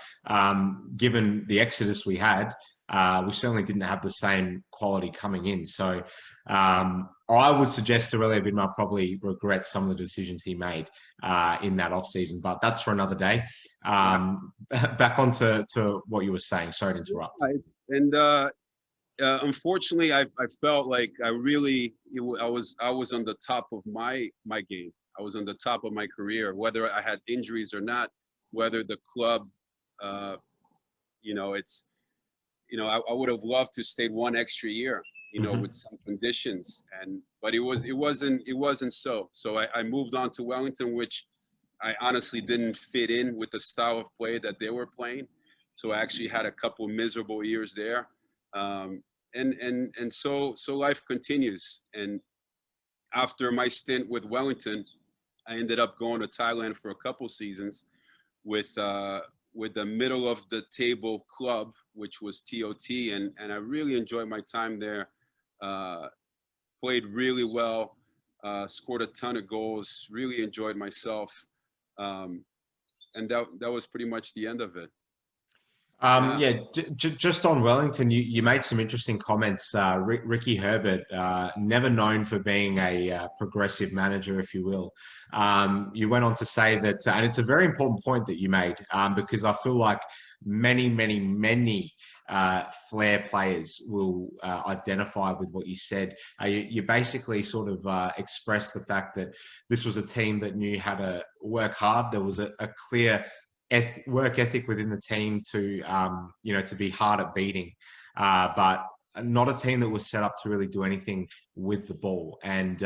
given the exodus we had, we certainly didn't have the same quality coming in. So I would suggest Aurelio Vidmar probably regrets some of the decisions he made in that off-season, but that's for another day. Back on to what you were saying. Sorry to interrupt. Unfortunately, I felt like I was on the top of my game. I was on the top of my career, whether I had injuries or not, whether the club, I would have loved to stay one extra year, with some conditions, but it wasn't so. So I moved on to Wellington, which I honestly didn't fit in with the style of play that they were playing. So I actually had a couple miserable years there. So life continues. And after my stint with Wellington, I ended up going to Thailand for a couple seasons with the middle of the table club, which was TOT, and I really enjoyed my time there. Played really well, scored a ton of goals, really enjoyed myself. And that was pretty much the end of it. Just on Wellington, you made some interesting comments. Ricky Herbert, never known for being a progressive manager, if you will. You went on to say that, and it's a very important point that you made, because I feel like many flair players will identify with what you said. You basically sort of expressed the fact that this was a team that knew how to work hard. There was a clear work ethic within the team to be hard at beating, but not a team that was set up to really do anything with the ball. And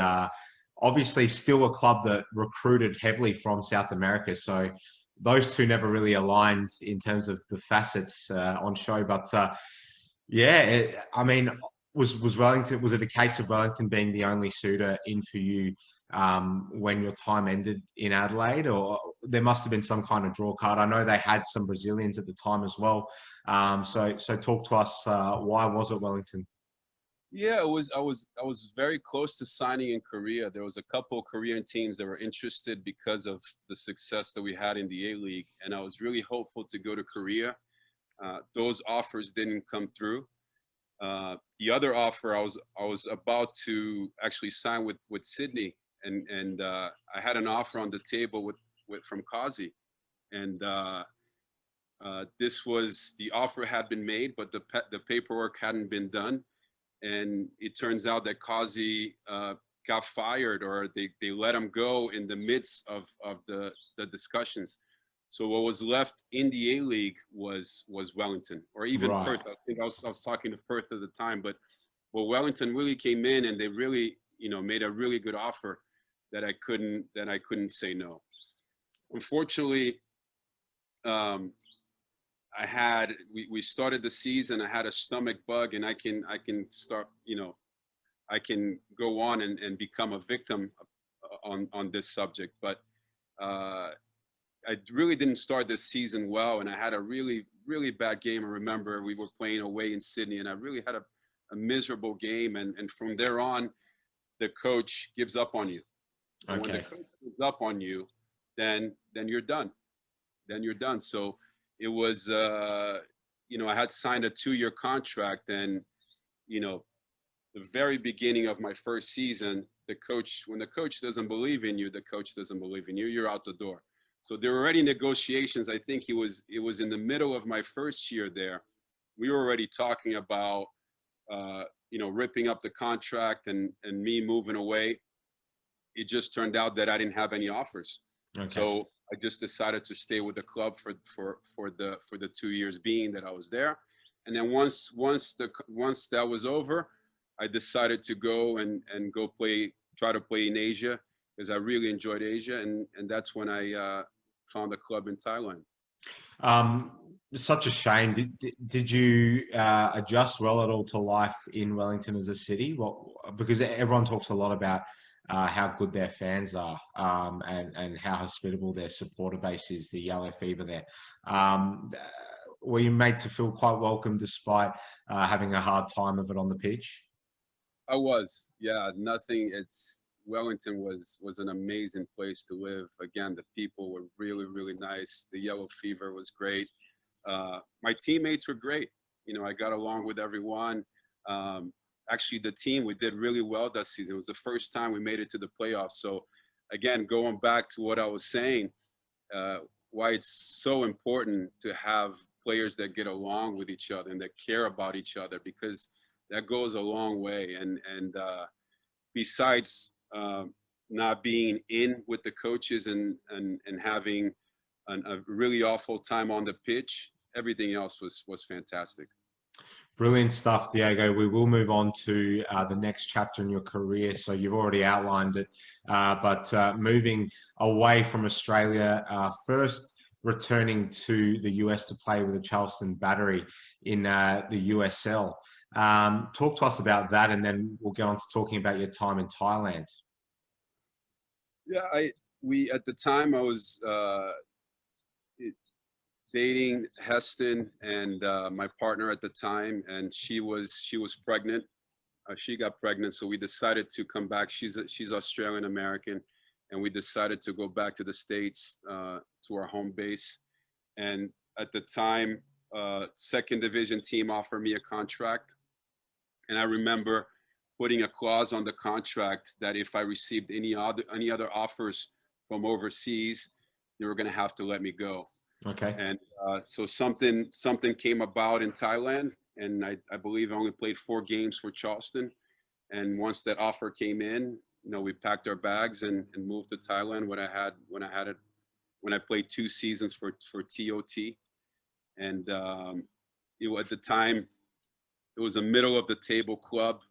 obviously still a club that recruited heavily from South America. So those two never really aligned in terms of the facets on show. But was Wellington, was it a case of Wellington being the only suitor in for you when your time ended in Adelaide, or there must have been some kind of draw card? I know they had some Brazilians at the time as well. So talk to us. Why was it Wellington? Yeah, I was very close to signing in Korea. There was a couple of Korean teams that were interested because of the success that we had in the A-League, and I was really hopeful to go to Korea. Those offers didn't come through. The other offer, I was about to actually sign with Sydney, and I had an offer on the table from Cassio, and the offer had been made, but the paperwork hadn't been done, and it turns out that Cassio got fired, or they let him go in the midst of the discussions. So what was left in the A-League was Wellington, or even Perth. I think I was talking to Perth at the time, but Wellington really came in, and they really made a really good offer that I couldn't say no. Unfortunately, we started the season. I had a stomach bug, and I can start, I can go on and become a victim on this subject. But I really didn't start this season well, and I had a really, really bad game. I remember we were playing away in Sydney, and I really had a miserable game. And from there on, the coach gives up on you. And when the coach gives up on you, then you're done. Then you're done. So it was, I had signed a 2-year contract, and, the very beginning of my first season, when the coach doesn't believe in you, the coach doesn't believe in you, you're out the door. So there were already negotiations. I think it was in the middle of my first year there. We were already talking about, ripping up the contract and me moving away. It just turned out that I didn't have any offers. Okay. So I just decided to stay with the club for the 2 years being that I was there. And then once that was over, I decided to go and try to play in Asia, because I really enjoyed Asia, and that's when I found a club in Thailand. It's such a shame. Did you adjust well at all to life in Wellington as a city? Well, because everyone talks a lot about how good their fans are, and how hospitable their supporter base is, the yellow fever there. Were you made to feel quite welcome despite having a hard time of it on the pitch? I was, yeah. Wellington was an amazing place to live. Again, the people were really, really nice. The yellow fever was great. My teammates were great. I got along with everyone. Actually, the team, we did really well that season. It was the first time we made it to the playoffs. So again, going back to what I was saying, why it's so important to have players that get along with each other and that care about each other, because that goes a long way. And besides not being in with the coaches and having a really awful time on the pitch, everything else was fantastic. Brilliant stuff, Diego. We will move on to the next chapter in your career. So you've already outlined it, but moving away from Australia, first returning to the US to play with the Charleston Battery in the USL. Talk to us about that, and then we'll get on to talking about your time in Thailand. Yeah, at the time I was dating Heston and my partner at the time, and she was pregnant. She got pregnant, so we decided to come back. She's Australian American, and we decided to go back to the States, to our home base. And at the time, second division team offered me a contract, and I remember putting a clause on the contract that if I received any other offers from overseas, they were going to have to let me go. Okay. And so something came about in Thailand, and I believe I only played 4 games for Charleston. And once that offer came in, we packed our bags and moved to Thailand when I played 2 seasons for TOT. And at the time, it was a middle of the table club.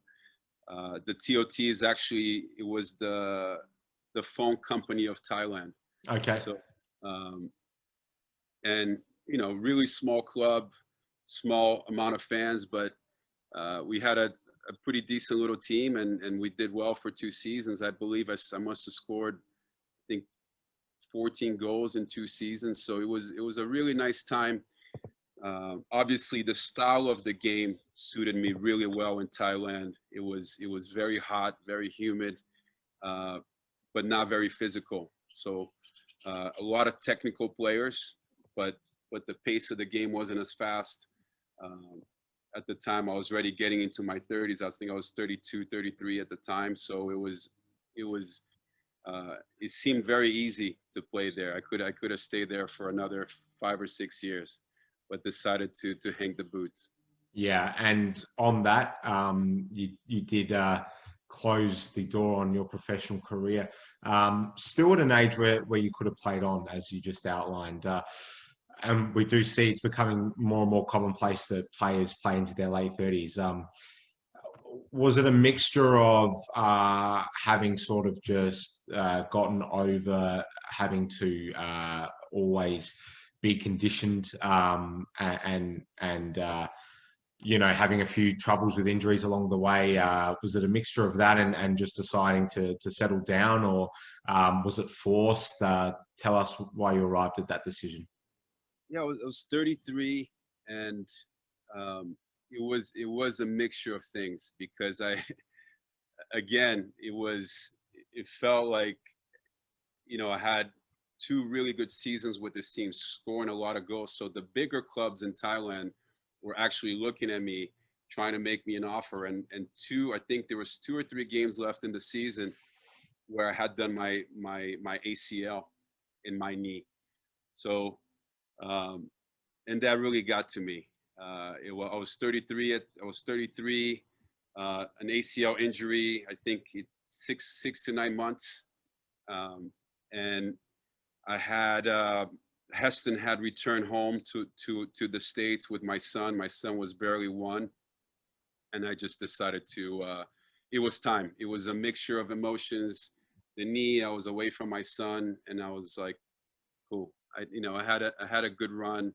The TOT is actually, it was the phone company of Thailand. Okay. So, and really small club, small amount of fans, but we had a pretty decent little team, and we did well for 2 seasons. I believe I must have scored, I think, 14 goals in 2 seasons. So it was a really nice time. Obviously, the style of the game suited me really well in Thailand. It was very hot, very humid, but not very physical. So a lot of technical players, but the pace of the game wasn't as fast. At the time, I was already getting into my 30s. I think I was 32, 33 at the time. So it seemed very easy to play there. I could have stayed there for another 5 or 6 years, but decided to hang the boots. Yeah, and on that, you did close the door on your professional career. Still at an age where you could have played on, as you just outlined. And we do see it's becoming more and more commonplace that players play into their late 30s. Was it a mixture of having sort of just gotten over having to always be conditioned and having a few troubles with injuries along the way? Was it a mixture of that and just deciding to settle down, or was it forced? Tell us why you arrived at that decision. Yeah, I was 33, and it was a mixture of things, because it felt like, I had 2 really good seasons with this team, scoring a lot of goals. So the bigger clubs in Thailand were actually looking at me, trying to make me an offer. And I think there was 2 or 3 games left in the season where I had done my ACL in my knee. So, and that really got to me. I was 33. An ACL injury, I think 6 to 9 months. And I had, Heston had returned home to the States with my son. My son was barely 1. And I just decided it was time. It was a mixture of emotions. The knee, I was away from my son, and I was like, cool. I had a good run.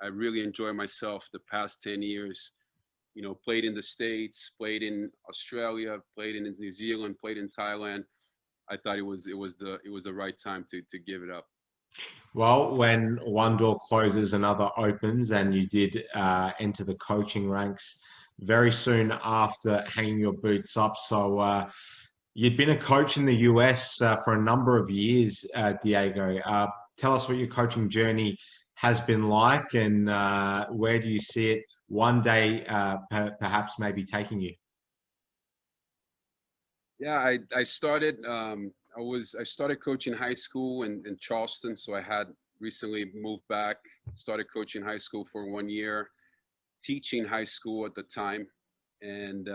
I really enjoyed myself the past 10 years. Played in the States, played in Australia, played in New Zealand, played in Thailand. I thought it was the right time to give it up. Well, when one door closes, another opens, and you did enter the coaching ranks very soon after hanging your boots up. So you'd been a coach in the US for a number of years, Diego. Tell us what your coaching journey has been like, and where do you see it one day perhaps maybe taking you? Yeah, I started I started coaching high school in Charleston, so I had recently moved back, started coaching high school for 1 year, teaching high school at the time, and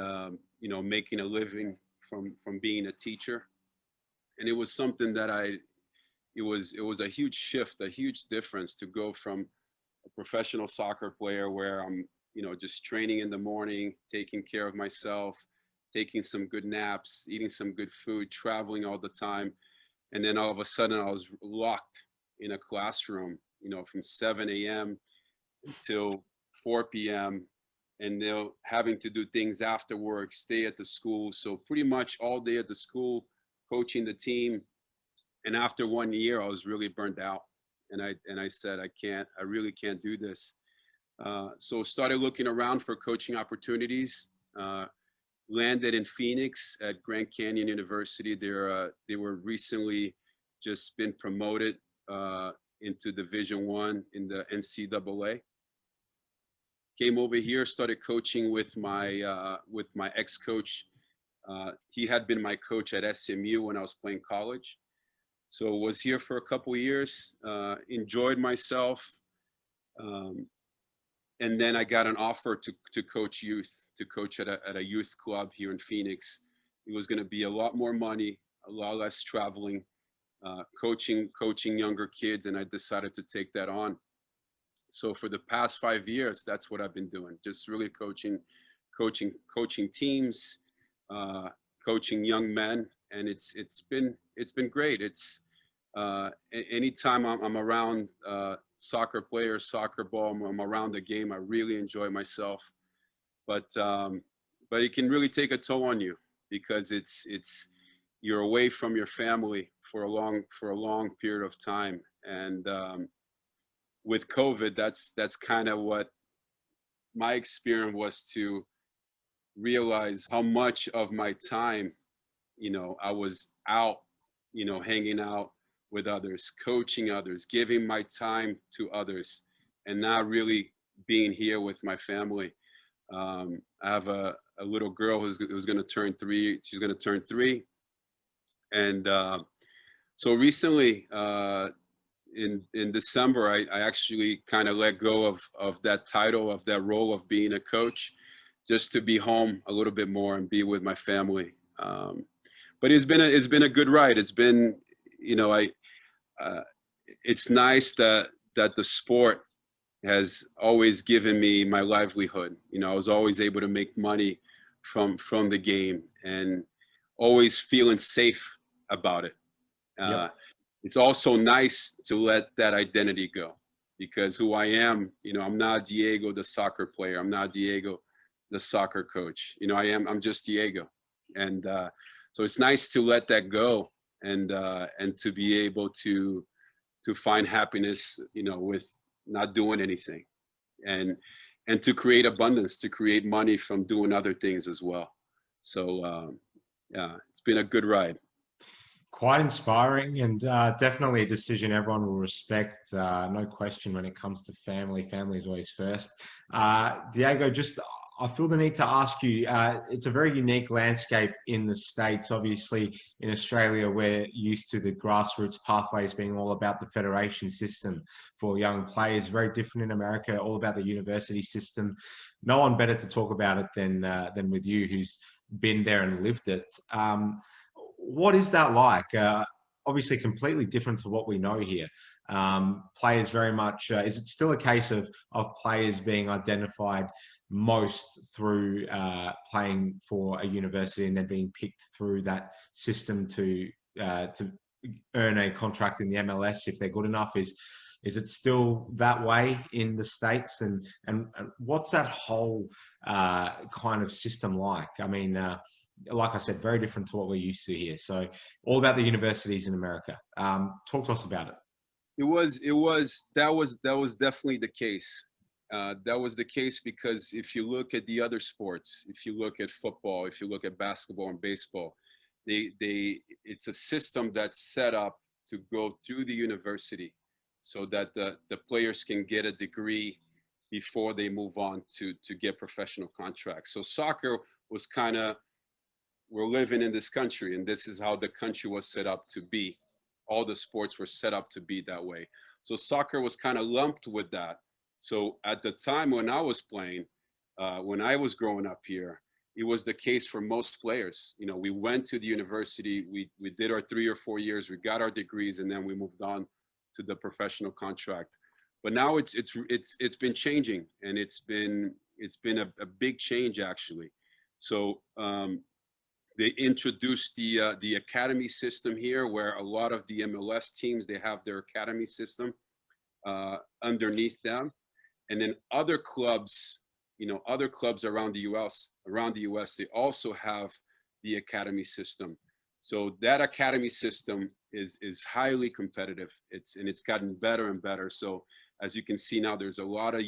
you know, making a living from being a teacher. And it was something that it was a huge shift, a huge difference to go from a professional soccer player where I'm, you know, just training in the morning, taking care of myself, taking some good naps, eating some good food, traveling all the time. And then all of a sudden I was locked in a classroom, you know, from 7 a.m. until 4 p.m. and they're having to do things after work, stay at the school. So pretty much all day at the school, coaching the team. And after 1 year, I was really burnt out. And I said, I really can't do this. So started looking around for coaching opportunities, landed in Phoenix at Grand Canyon University. They were recently just been promoted into Division I in the NCAA. Came over here, started coaching with my ex-coach. He had been my coach at SMU when I was playing college. So was here for a couple of years, enjoyed myself. And then I got an offer to coach youth, to coach at a youth club here in Phoenix. It was going to be a lot more money, a lot less traveling, coaching younger kids, and I decided to take that on. So for the past 5 years, that's what I've been doing, just really coaching teams, coaching young men, and it's been great. It's anytime I'm around soccer players, soccer ball, I'm around the game, I really enjoy myself. But it can really take a toll on you because you're away from your family for a long period of time. And with COVID, that's kind of what my experience was, to realize how much of my time, you know, I was out, you know, hanging out with others, coaching others, giving my time to others, and not really being here with my family. I have a little girl who's going to turn 3. She's going to turn 3. And so recently, in December, I actually kind of let go of that title, of that role of being a coach, just to be home a little bit more and be with my family. But it's been a good ride. It's been, you know, it's nice that the sport has always given me my livelihood. You know, I was always able to make money from the game, and always feeling safe about it. Yep. It's also nice to let that identity go, because who I am, you know, I'm not Diego, the soccer player. I'm not Diego, the soccer coach. You know, I'm just Diego. And so it's nice to let that go, and to be able to find happiness, you know, with not doing anything, and to create abundance, to create money from doing other things as well. So yeah, it's been a good ride. Quite inspiring, and definitely a decision everyone will respect. No question when it comes to family. Family is always first. Diego, I feel the need to ask you, it's a very unique landscape in the States. Obviously, in Australia, we're used to the grassroots pathways being all about the federation system for young players. Very different in America, all about the university system. No one better to talk about it than with you, who's been there and lived it. What is that like? Obviously, completely different to what we know here. Players very much, is it still a case of players being identified most through playing for a university and then being picked through that system to earn a contract in the MLS if they're good enough? Is it still that way in the States? And what's that whole kind of system like? I mean, like I said, very different to what we're used to here. So all about the universities in America. Talk to us about it. That was definitely the case. That was the case because if you look at the other sports, if you look at football, if you look at basketball and baseball, it's a system that's set up to go through the university so that the players can get a degree before they move on to get professional contracts. So soccer was kind of, we're living in this country, and this is how the country was set up to be. All the sports were set up to be that way. So soccer was kind of lumped with that. So at the time when I was playing, when I was growing up here, it was the case for most players. You know, we went to the university, we did our 3 or 4 years, we got our degrees, and then we moved on to the professional contract. But now it's been changing, and it's been a big change actually. So they introduced the academy system here, where a lot of the MLS teams, they have their academy system underneath them, and then other clubs, you know, other clubs around the US, they also have the academy system. So that academy system is highly competitive. It's gotten better and better. So as you can see now, there's a lot of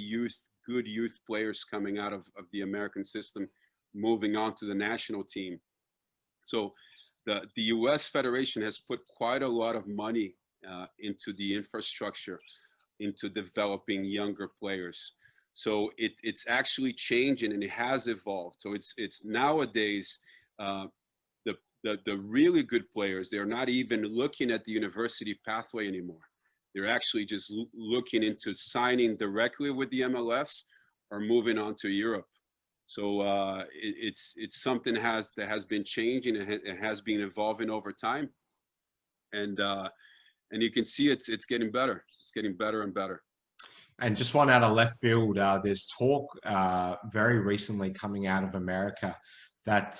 good youth players coming out of the American system, moving on to the national team. So the US Federation has put quite a lot of money into the infrastructure, into developing younger players. So it's actually changing, and it has evolved. So it's nowadays, the really good players, they're not even looking at the university pathway anymore. They're actually just looking into signing directly with the MLS or moving on to Europe. So it's something that has been changing, and it has been evolving over time. And you can see it's getting better. It's getting better and better. And just one out of left field, there's talk very recently coming out of America that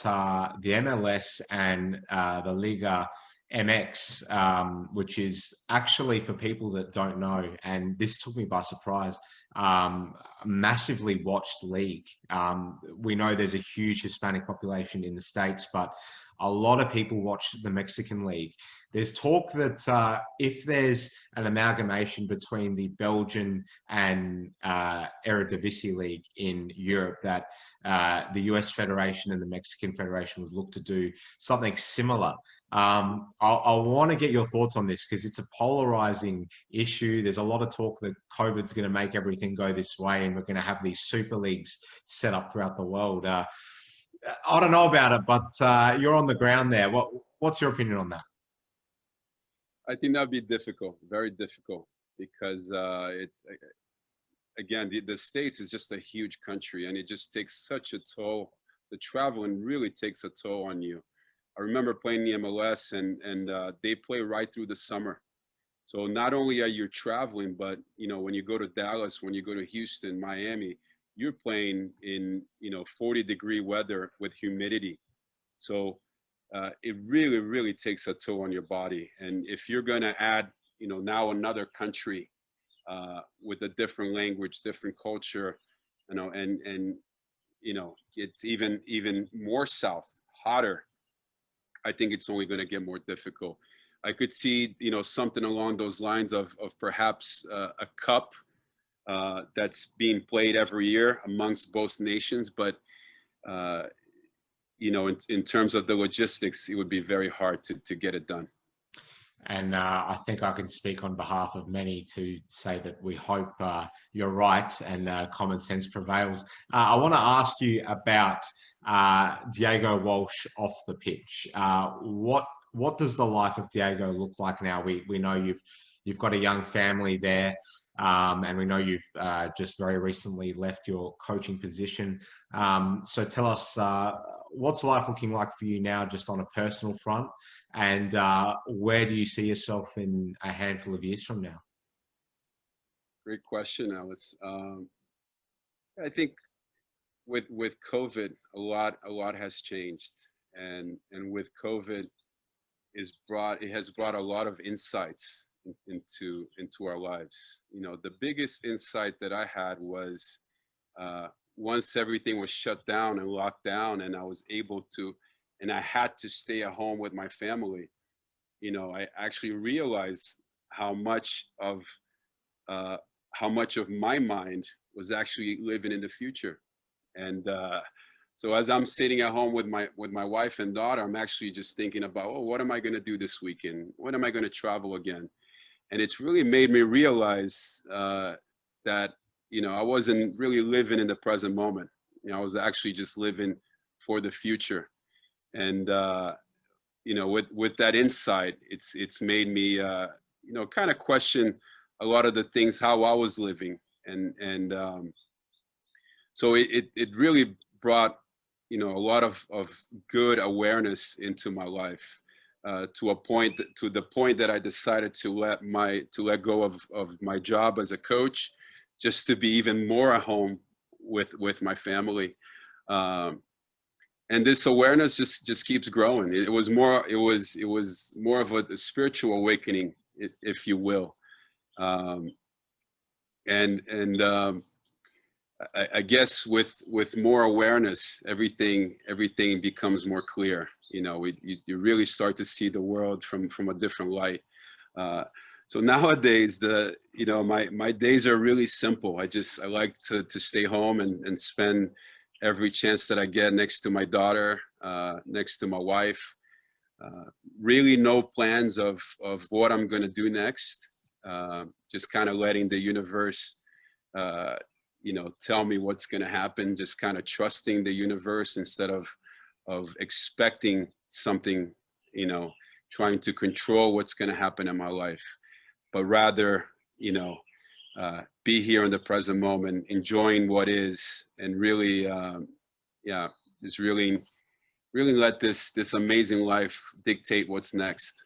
the MLS and the Liga MX, which is actually, for people that don't know, and this took me by surprise, massively watched league. We know there's a huge Hispanic population in the States, but a lot of people watch the Mexican league. There's talk that if there's an amalgamation between the Belgian and Eredivisie League in Europe, that the US Federation and the Mexican Federation would look to do something similar. I want to get your thoughts on this, because it's a polarizing issue. There's a lot of talk that COVID's going to make everything go this way, and we're going to have these super leagues set up throughout the world. I don't know about it, but you're on the ground there. What's your opinion on that? I think that'd be difficult, very difficult, because it's, again, the States is just a huge country, and it just takes such a toll. The traveling really takes a toll on you. I remember playing the MLS, and they play right through the summer. So not only are you traveling, but you know, when you go to Dallas, when you go to Houston, Miami, you're playing in 40-degree weather with humidity. So it really, really takes a toll on your body. And if you're going to add, now another country with a different language, different culture, and it's even more south, hotter, I think it's only going to get more difficult. I could see, something along those lines of perhaps a cup that's being played every year amongst both nations, but in terms of the logistics, it would be very hard to get it done. And I think I can speak on behalf of many to say that we hope you're right and common sense prevails. I want to ask you about Diego Walsh off the pitch. What does the life of Diego look like now? We know you've got a young family there, and we know you've just very recently left your coaching position. So tell us, what's life looking like for you now, just on a personal front, and where do you see yourself in a handful of years from now? Great question, Alice. I think with COVID, a lot has changed, and with COVID it has brought a lot of insights into our lives. The biggest insight that I had was once everything was shut down and locked down, and I had to stay at home with my family. I actually realized how much of my mind was actually living in the future. And so as I'm sitting at home with my wife and daughter, I'm actually just thinking about, what am I going to do this weekend? When am I going to travel again? And it's really made me realize that you know, I wasn't really living in the present moment. You know, I was actually just living for the future. And, you know, with that insight, it's made me, you know, kind of question a lot of the things, how I was living. And so it really brought, you know, a lot of good awareness into my life, to the point that I decided to let go of my job as a coach, just to be even more at home with my family. And this awareness just keeps growing. It was more of a spiritual awakening, if you will. I guess with more awareness, everything becomes more clear. You know, you really start to see the world from a different light. So nowadays, you know, my days are really simple. I like to stay home and spend every chance that I get next to my daughter, next to my wife. Really no plans of what I'm going to do next. Just kind of letting the universe, you know, tell me what's going to happen. Just kind of trusting the universe instead of expecting something, you know, trying to control what's going to happen in my life, but rather, you know, be here in the present moment, enjoying what is, and really, yeah, just really let this amazing life dictate what's next.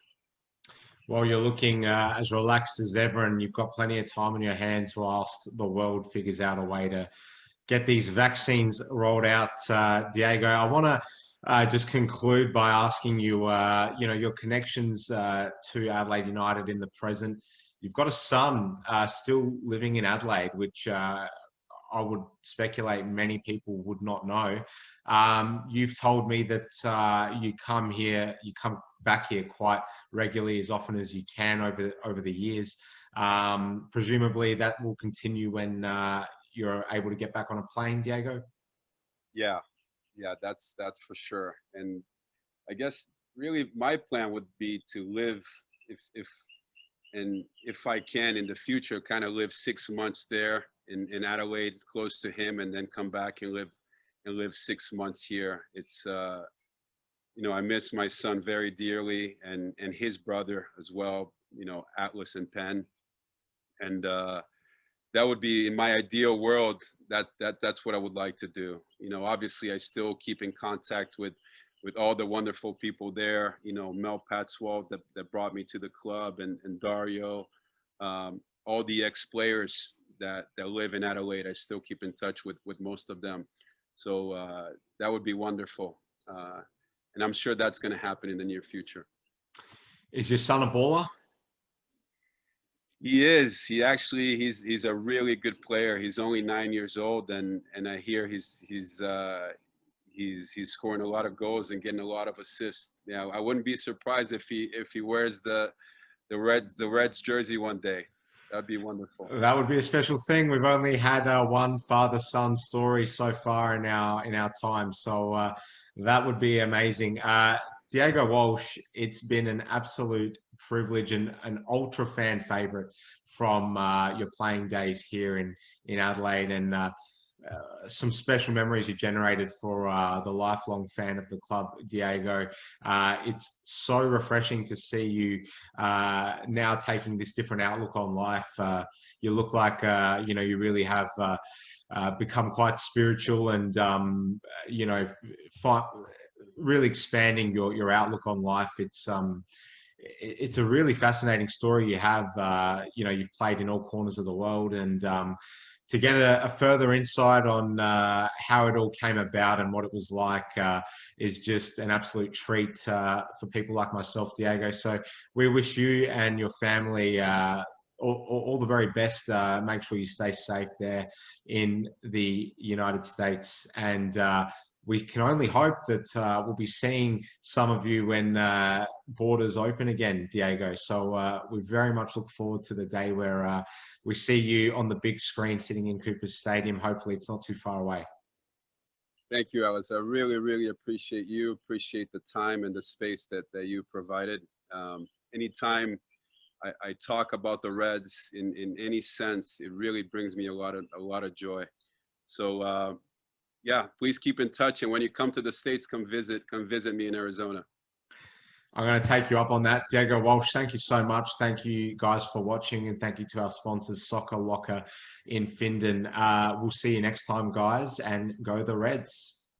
Well, you're looking as relaxed as ever, and you've got plenty of time on your hands whilst the world figures out a way to get these vaccines rolled out. Diego, I want to just conclude by asking you, you know, your connections to Adelaide United in the present. You've got a son still living in Adelaide, which I would speculate many people would not know. You've told me that you come back here quite regularly, as often as you can over the years. Presumably that will continue when you're able to get back on a plane, Diego? Yeah, that's for sure. And I guess really my plan would be to live, if I can in the future, kind of live 6 months there in Adelaide, close to him, and then come back and live 6 months here. It's you know, I miss my son very dearly, and his brother as well, you know, Atlas and Penn. And that would be, in my ideal world, that's what I would like to do. You know, obviously I still keep in contact with all the wonderful people there, you know, Mel Patswell that brought me to the club, and Dario, all the ex-players that live in Adelaide. I still keep in touch with most of them. So that would be wonderful. And I'm sure that's going to happen in the near future. Is your son a baller? He is. He's a really good player. He's only 9 years old, and I hear he's scoring a lot of goals and getting a lot of assists. Yeah, I wouldn't be surprised if he wears the Reds jersey one day. That'd be wonderful. That would be a special thing. We've only had one father-son story so far in our time, so that would be amazing. Diego Walsh, it's been an absolute privilege and an ultra fan favorite from your playing days here in Adelaide, and some special memories you generated for the lifelong fan of the club, Diego. It's so refreshing to see you now taking this different outlook on life. You look like you know, you really have become quite spiritual, and you know, really expanding your outlook on life. It's a really fascinating story you have. You know, you've played in all corners of the world, and to get a further insight on how it all came about and what it was like is just an absolute treat for people like myself, Diego. So we wish you and your family all the very best. Make sure you stay safe there in the United States, and we can only hope that we'll be seeing some of you when borders open again, Diego. So we very much look forward to the day where we see you on the big screen sitting in Coopers Stadium. Hopefully it's not too far away. Thank you, Alice. I really, really appreciate you, appreciate the time and the space that you provided. Anytime I talk about the Reds in any sense, it really brings me a lot of joy. So yeah, please keep in touch, and when you come to the States, come visit me in Arizona. I'm going to take you up on that. Diego Walsh, thank you so much. Thank you guys for watching, and thank you to our sponsors, Soccer Locker in Findon. We'll see you next time, guys, and go the Reds.